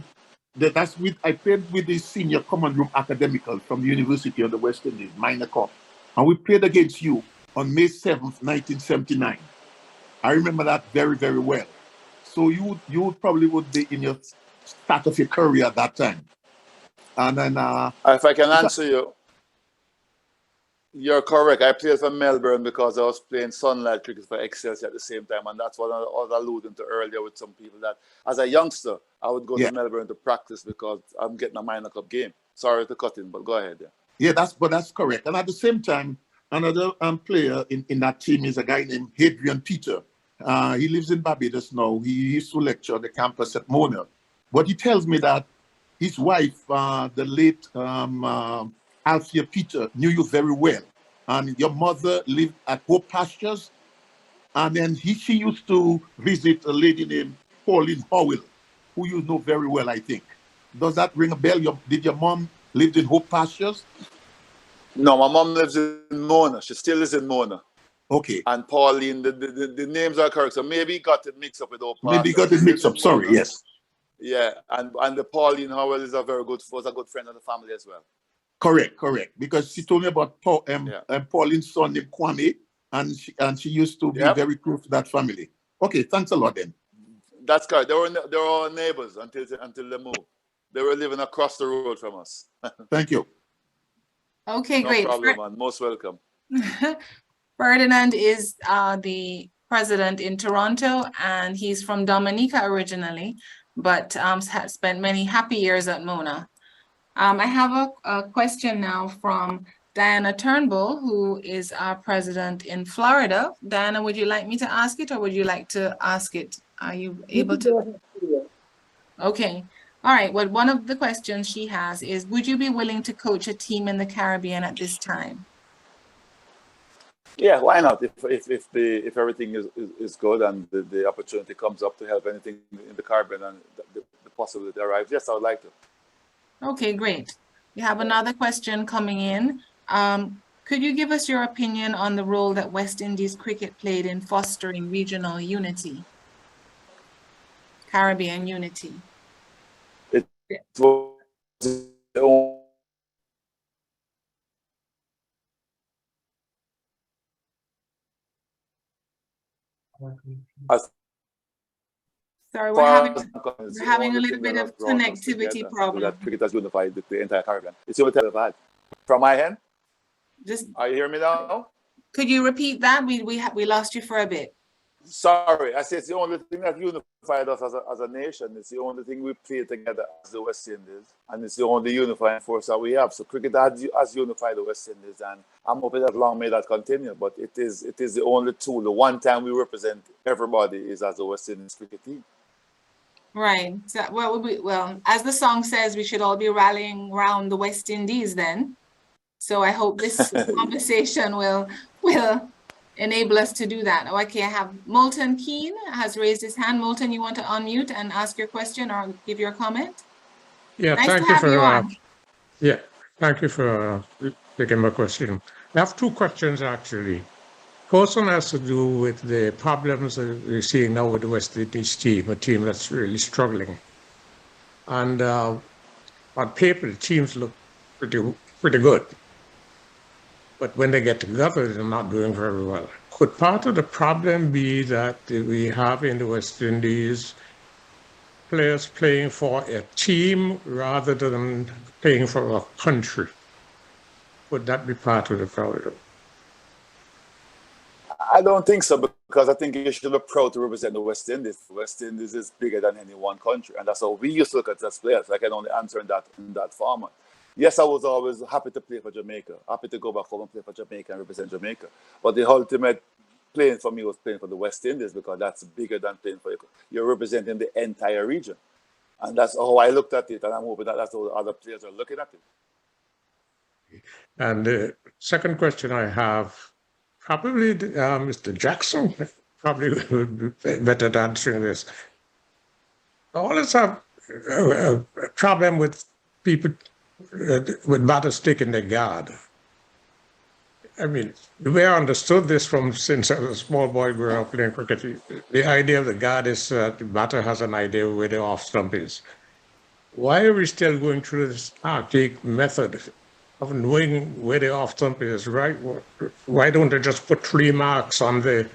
I played with the senior common room academicals from the University of the West Indies, minor cup, and we played against you on May 7th, 1979. I remember that very, very well. So you probably would be in your start of your career at that time. And then if I can answer you, you're correct. I played for Melbourne because I was playing sunlight cricket for Excelsior at the same time, and that's what I was alluding to earlier with some people, that as a youngster I would go to Melbourne to practice because I'm getting a minor cup game. Sorry to cut in, but go ahead. Yeah, that's correct. And at the same time, another player in that team is a guy named Hadrian Peter. He lives in Barbados now. He used to lecture on the campus at Mona. But he tells me that his wife, the late Althea Peter, knew you very well. And your mother lived at Hope Pastures. And then she used to visit a lady named Pauline Howell, who you know very well, I think. Does that ring a bell? Did your mom live in Hope Pastures? No, my mom lives in Mona. She still is in Mona. Okay. And Pauline, the names are correct. So maybe got it mixed up with Hope Pastures. Maybe got it mixed up. Sorry, yes. Yeah, and the Pauline Howell is a good friend of the family as well. Correct. Because she told me about Pauline's son named Kwame, and she used to be very close to that family. Okay, thanks a lot then. That's correct. They were all neighbors until they moved. They were living across the road from us. Thank you. Okay, great. No problem, man. Most welcome. Ferdinand is the president in Toronto, and he's from Dominica originally, but has spent many happy years at Mona. I have a question now from Diana Turnbull, who is our president in Florida. Diana, would you like me to ask it, or would you like to ask it? Are you able to? Okay. All right. Well, one of the questions she has is, would you be willing to coach a team in the Caribbean at this time? Yeah, why not? If everything is good and the opportunity comes up to help anything in the Caribbean and the possibility arrives, yes, I would like to. Okay, great. We have another question coming in. Could you give us your opinion on the role that West Indies cricket played in fostering regional unity, Caribbean unity? It was As Sorry, far we're as I'm concerned, it's the having a only little thing bit that of has brought us connectivity together, so problem. that cricket has unified the entire Caribbean. It's the only thing I've had. From my end, Just are you hearing me now? could you repeat that? We lost you for a bit. Sorry, I say it's the only thing that unified us as a nation. It's the only thing we play together as the West Indies, and it's the only unifying force that we have. So cricket has unified the West Indies, and I'm hoping that long may that continue. But it is the only tool. The one time we represent everybody is as the West Indies cricket team. Right. So, well, as the song says, we should all be rallying around the West Indies then. So I hope this conversation will enable us to do that. Okay, I have Moulton Keane has raised his hand. Moulton, you want to unmute and ask your question or give your comment? Yeah, Nice thank to you have you for on. thank you for taking my question. I have two questions actually. First one has to do with the problems that we're seeing now with the West Indies team, a team that's really struggling. And on paper, the teams look pretty good. But when they get together, they're not doing very well. Could part of the problem be that we have in the West Indies players playing for a team rather than playing for a country? Would that be part of the problem? I don't think so, because I think you should be proud to represent the West Indies. The West Indies is bigger than any one country, and that's how we used to look at it as players. I can only answer in that format. Yes, I was always happy to play for Jamaica, happy to go back home and play for Jamaica and represent Jamaica. But the ultimate playing for me was playing for the West Indies, because that's bigger than playing for you. You're representing the entire region. And that's how I looked at it, and I'm hoping that that's how the other players are looking at it. And the second question I have, probably Mr. Jackson probably would be better at answering this. I always have a problem with people with matters taking their guard. I mean, the way I understood this from since I was a small boy growing up playing cricket, the idea of the guard is the batter has an idea where the off stump is. Why are we still going through this archaic method of knowing where the off stump is, right? Why don't they just put 3 marks on the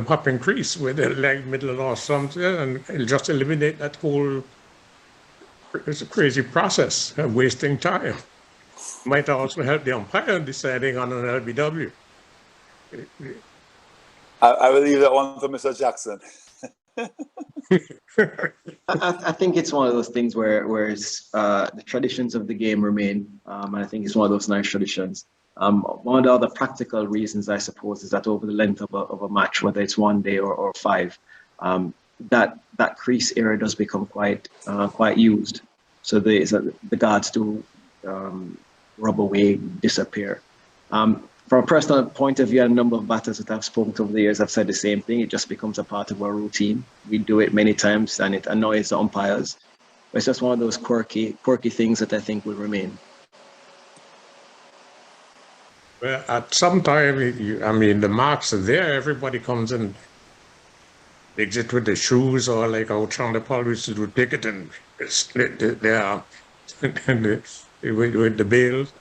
popping crease where the leg, middle, and off stump, and just eliminate that whole crazy process of wasting time? Might also help the umpire deciding on an LBW. I will leave that one to Mr. Jackson. I think it's one of those things where it's, the traditions of the game remain, and I think it's one of those nice traditions. One of the other practical reasons, I suppose, is that over the length of a match, whether it's 1 day or 5, that crease area does become quite used. So the guards do rub away, disappear. From a personal point of view, a number of batters that I've spoken to over the years have said the same thing. It just becomes a part of our routine. We do it many times, and it annoys the umpires. But it's just one of those quirky things that I think will remain. Well, at some time, I mean, the marks are there. Everybody comes and digs it with the shoes, or like how Chandler Paul used to do, take it and split their with the bails.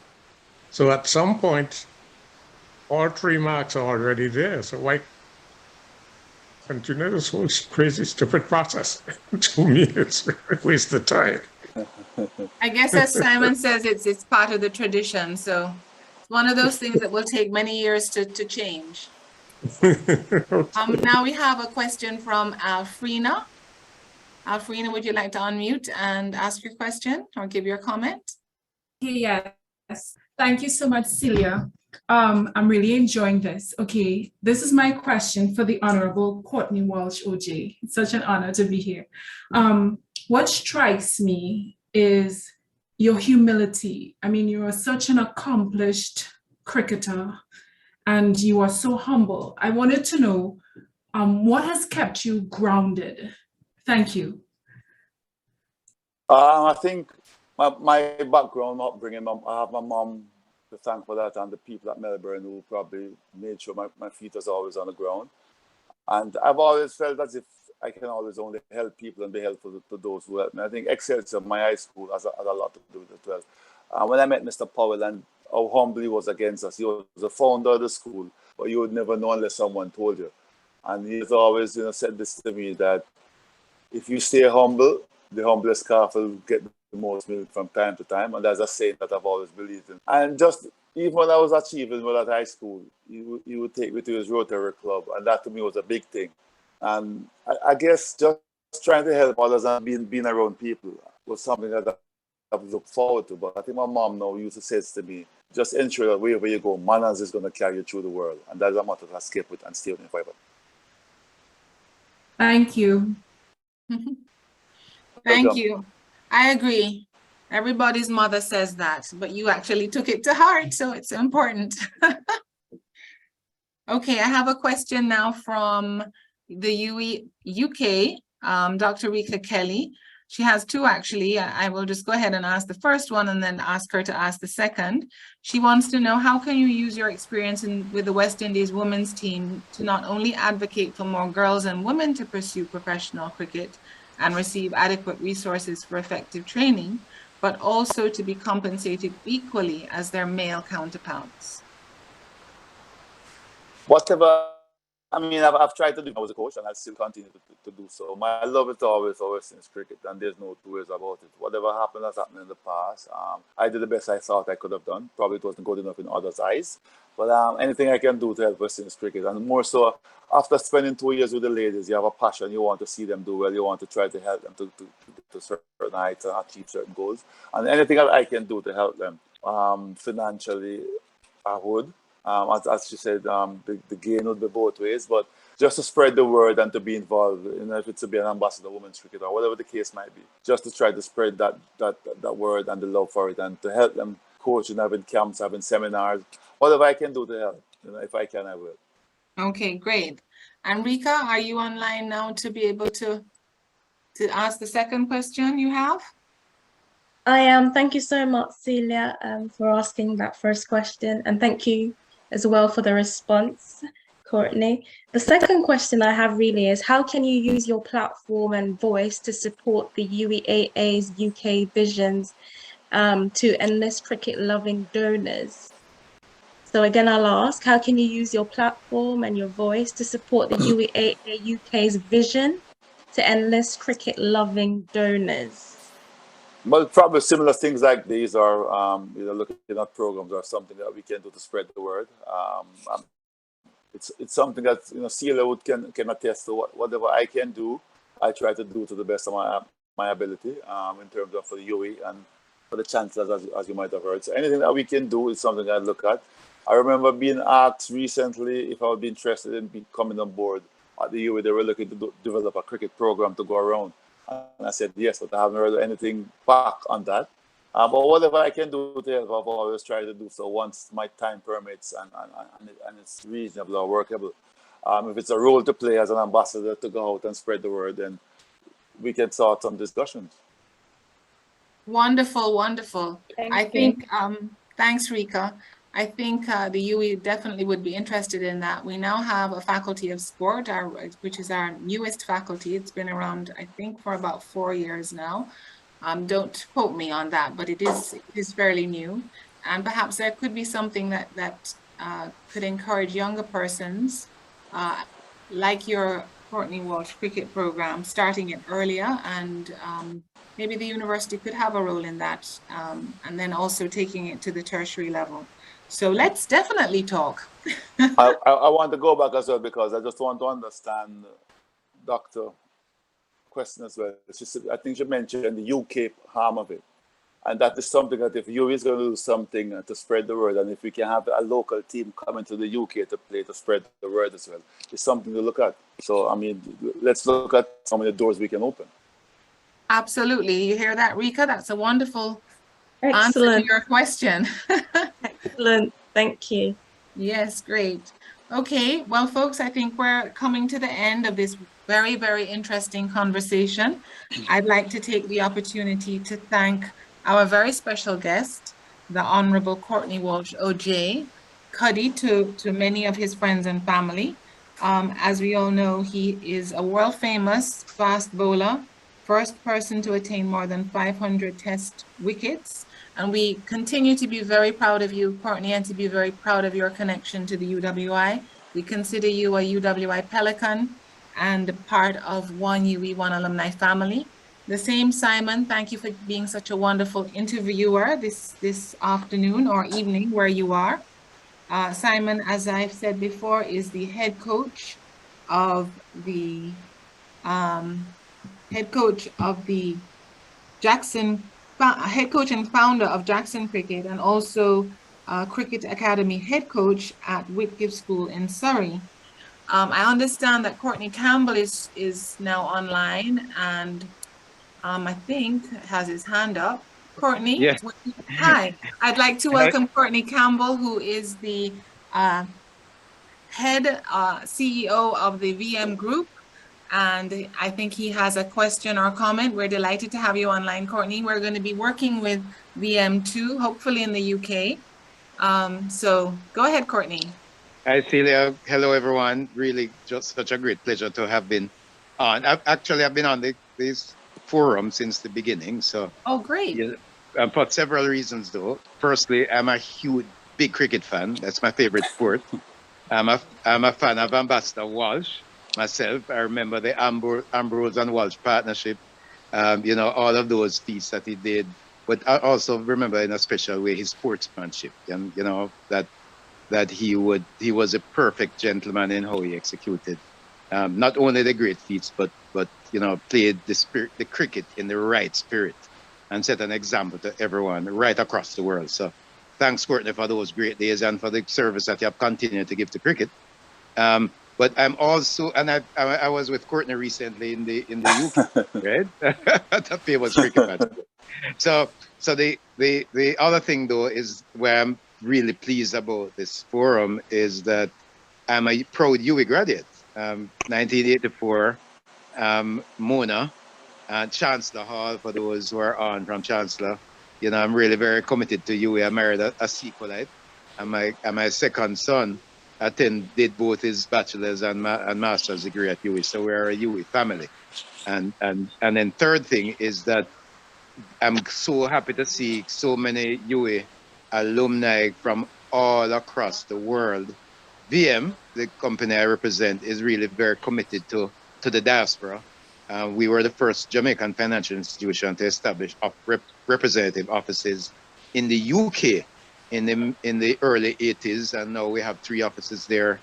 So at some point, all 3 marks are already there. So why continue this whole crazy, stupid process? To me, it's a waste of time. I guess as Simon says, it's part of the tradition. So it's one of those things that will take many years to change. Now we have a question from Alfrina. Alfrina, would you like to unmute and ask your question or give your comment? Yes, thank you so much, Celia. I'm really enjoying this. Okay, this is my question for the Honorable Courtney Walsh, OJ. It's such an honor to be here. What strikes me is your humility. I mean, you are such an accomplished cricketer and you are so humble. I wanted to know what has kept you grounded? Thank you. I think my background upbringing, I have my mom to thank for that, and the people at Melbourne who probably made sure my feet was always on the ground. And I've always felt as if I can always only help people and be helpful to those who help me. I think Excelsior, my high school, has a lot to do with it as well. When I met Mr. Powell and how humble he was against us, he was the founder of the school, but you would never know unless someone told you. And he has always, said this to me, that if you stay humble, the humblest calf will get the most milk from time to time. And that's a saying that I've always believed in. And just even when I was achieving well at high school, he would take me to his Rotary Club. And that to me was a big thing. And I guess just trying to help others and being around people was something that I would look forward to. But I think my mom now used to say to me, just ensure that wherever you go, manners is going to carry you through the world. And that's a motto that I skip with and stay with me forever. Thank you. Thank you. I agree. Everybody's mother says that, but you actually took it to heart, so it's important. Okay, I have a question now from the UK, Dr. Rika Kelly. She has two, actually. I will just go ahead and ask the first one and then ask her to ask the second. She wants to know, how can you use your experience with the West Indies women's team to not only advocate for more girls and women to pursue professional cricket and receive adequate resources for effective training, but also to be compensated equally as their male counterparts? Whatever, I mean, I've tried to do. I was a coach, and I still continue to do so. My love is always since cricket, and there's no two ways about it. Whatever happened has happened in the past. I did the best I thought I could have done. Probably it wasn't good enough in others' eyes, but anything I can do to help West Indies cricket, and more so after spending 2 years with the ladies, you have a passion. You want to see them do well. You want to try to help them to certain heights and achieve certain goals. And anything that I can do to help them financially, I would. As she said, the gain would be both ways, but just to spread the word and to be involved, if it's to be an ambassador of women's cricket or whatever the case might be, just to try to spread that word and the love for it, and to help them coach and having camps, having seminars, whatever I can do to help. If I can, I will. Okay, great. And Rika, are you online now to be able to ask the second question you have? I am. Thank you so much, Celia, for asking that first question. And thank you as well for the response, Courtney. The second question I have really is, how can you use your platform and voice to support the UWIAA's UK visions to enlist cricket-loving donors? So again, I'll ask, how can you use your platform and your voice to support the UWIAA UK's vision to enlist cricket-loving donors? Well, probably similar things like these are looking at programs or something that we can do to spread the word. It's something that Celia can attest to. Whatever I can do, I try to do to the best of my ability in terms of for the UE and for the chancellors, as you might have heard. So anything that we can do is something I look at. I remember being asked recently if I would be interested in coming on board at the UE. They were looking to develop a cricket program to go around. And I said yes, but I haven't heard anything back on that. But whatever I can do to help, I've always tried to do so once my time permits and it's reasonable or workable. If it's a role to play as an ambassador to go out and spread the word, then we can start some discussions. Wonderful, wonderful. Thank you. Thanks, Rika. I think the UE definitely would be interested in that. We now have a faculty of sport, which is our newest faculty. It's been around, I think, for about 4 years now. Don't quote me on that, but it is fairly new. And perhaps there could be something that could encourage younger persons, like your Courtney Walsh cricket program, starting it earlier, and maybe the university could have a role in that, and then also taking it to the tertiary level. So let's definitely talk. I want to go back as well, because I just want to understand Dr. question as well. I think she mentioned the UK harm of it. And that is something that if you is going to do something to spread the word, and if we can have a local team coming to the UK to play to spread the word as well, it's something to look at. So, I mean, let's look at some of the doors we can open. Absolutely. You hear that, Rika? That's a wonderful answer to Excellent. your question. Excellent. Thank you. Yes, great. Okay, well, folks, I think we're coming to the end of this very, very interesting conversation. I'd like to take the opportunity to thank our very special guest, the Honorable Courtney Walsh OJ, Cuddy to many of his friends and family. As we all know, he is a world famous fast bowler, first person to attain more than 500 test wickets. And we continue to be very proud of you, Courtney, and to be very proud of your connection to the UWI. We consider you a UWI Pelican and part of one UE1 alumni family. The same Simon, thank you for being such a wonderful interviewer this afternoon or evening where you are. Simon, as I've said before, is the head coach of the Jackson, head coach and founder of Jackson Cricket, and also Cricket Academy head coach at Whitgift School in Surrey. I understand that Courtney Campbell is now online and I think has his hand up. Courtney, Yes. Hi. I'd like to welcome Courtney Campbell, who is the head CEO of the VM Group. And I think he has a question or comment. We're delighted to have you online, Courtney. We're going to be working with VM2, hopefully in the UK. So go ahead, Courtney. Hi, Celia. Hello, everyone. Really just such a great pleasure to have been on. I've been on this forum since the beginning. So, oh, great. Yeah, for several reasons, though. Firstly, I'm a big cricket fan. That's my favorite sport. I'm a fan of Ambassador Walsh. Myself, I remember the Ambrose and Walsh partnership, all of those feats that he did. But I also remember in a special way his sportsmanship, and that he was a perfect gentleman in how he executed not only the great feats, but played the cricket in the right spirit and set an example to everyone right across the world. So thanks, Courtney, for those great days and for the service that you have continued to give to cricket. But I'm also, and I was with Courtney recently in the UK, right? The famous cricket match. So the other thing though is where I'm really pleased about this forum is that I'm a proud UWIAA graduate. 1984, Mona, Chancellor Hall, for those who are on from Chancellor. I'm really very committed to UWIAA. I married a Sequelite, and my second son did both his bachelor's and master's degree at UWIAA. So we're a UWIAA family. And then third thing is that I'm so happy to see so many UWIAA alumni from all across the world. VM, the company I represent, is really very committed to the diaspora. We were the first Jamaican financial institution to establish representative offices in the UK in the early 80s, and now we have 3 offices there,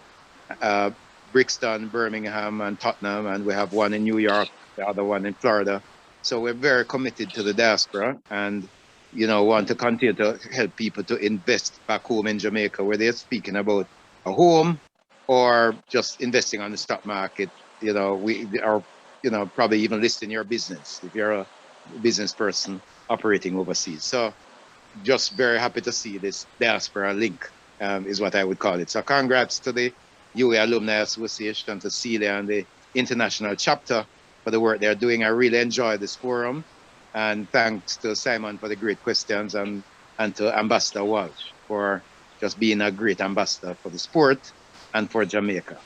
Brixton, Birmingham, and Tottenham, and we have one in New York, the other one in Florida. So we're very committed to the diaspora and want to continue to help people to invest back home in Jamaica, where they're speaking about a home or just investing on the stock market. We are probably even listing your business if you're a business person operating overseas. So just very happy to see this diaspora link, is what I would call it. So congrats to the UWIAA Alumni Association, to Celia and the international chapter for the work they're doing. I really enjoy this forum, and thanks to Simon for the great questions, and to Ambassador Walsh for just being a great ambassador for the sport and for Jamaica.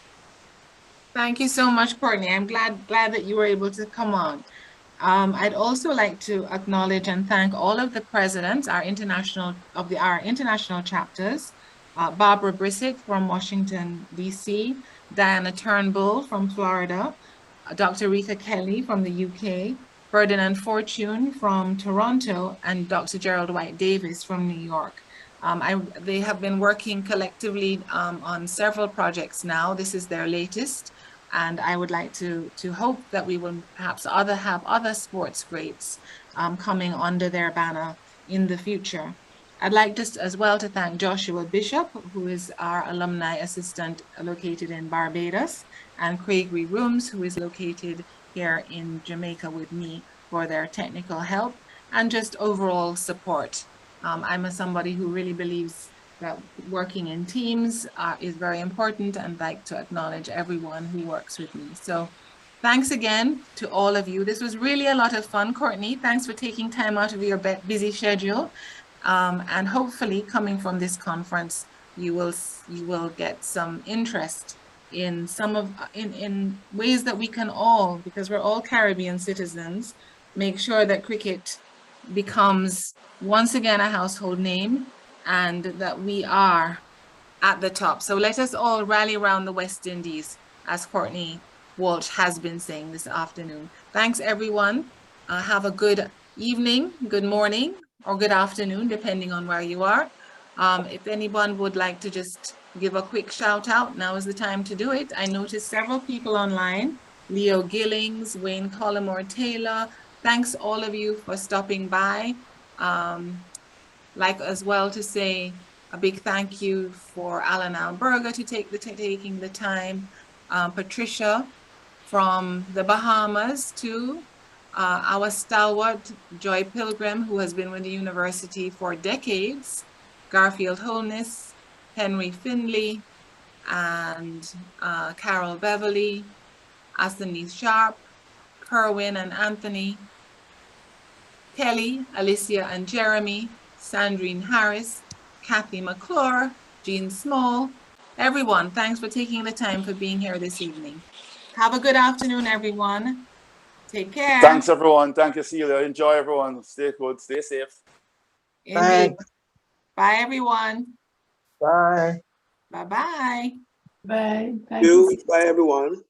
Thank you so much, Courtney. I'm glad that you were able to come on. I'd also like to acknowledge and thank all of the presidents, our international chapters, Barbara Brissett from Washington, DC, Diana Turnbull from Florida, Dr. Rika Kelly from the UK, Ferdinand Fortune from Toronto, and Dr. Gerald White Davis from New York. They have been working collectively on several projects now. This is their latest. And I would like to hope that we will perhaps have other sports greats coming under their banner in the future. I'd like just as well to thank Joshua Bishop, who is our alumni assistant located in Barbados, and Craig Rooms, who is located here in Jamaica with me, for their technical help and just overall support. I'm somebody who really believes that working in teams is very important, and like to acknowledge everyone who works with me. So thanks again to all of you. This was really a lot of fun. Courtney, thanks for taking time out of your busy schedule. And hopefully coming from this conference, you will get some interest in in ways that we can all, because we're all Caribbean citizens, make sure that cricket becomes once again a household name, and that we are at the top. So let us all rally around the West Indies, as Courtney Walsh has been saying this afternoon. Thanks, everyone. Have a good evening, good morning, or good afternoon, depending on where you are. If anyone would like to just give a quick shout out, now is the time to do it. I noticed several people online, Leo Gillings, Wayne Collymore Taylor. Thanks all of you for stopping by. Like as well to say a big thank you for Alan Alberga to taking the time. Patricia from the Bahamas too. Our stalwart Joy Pilgrim, who has been with the university for decades. Garfield Holness, Henry Finley, and Carol Beverly, Astenise Sharp, Kerwin and Anthony, Kelly, Alicia and Jeremy, Sandrine Harris, Kathy McClure, Jean Small. Everyone, thanks for taking the time for being here this evening. Have a good afternoon, everyone. Take care. Thanks, everyone. Thank you, Celia. Enjoy, everyone. Stay good. Stay safe. Indeed. Bye, everyone. Bye. Bye-bye. Bye. Bye, everyone.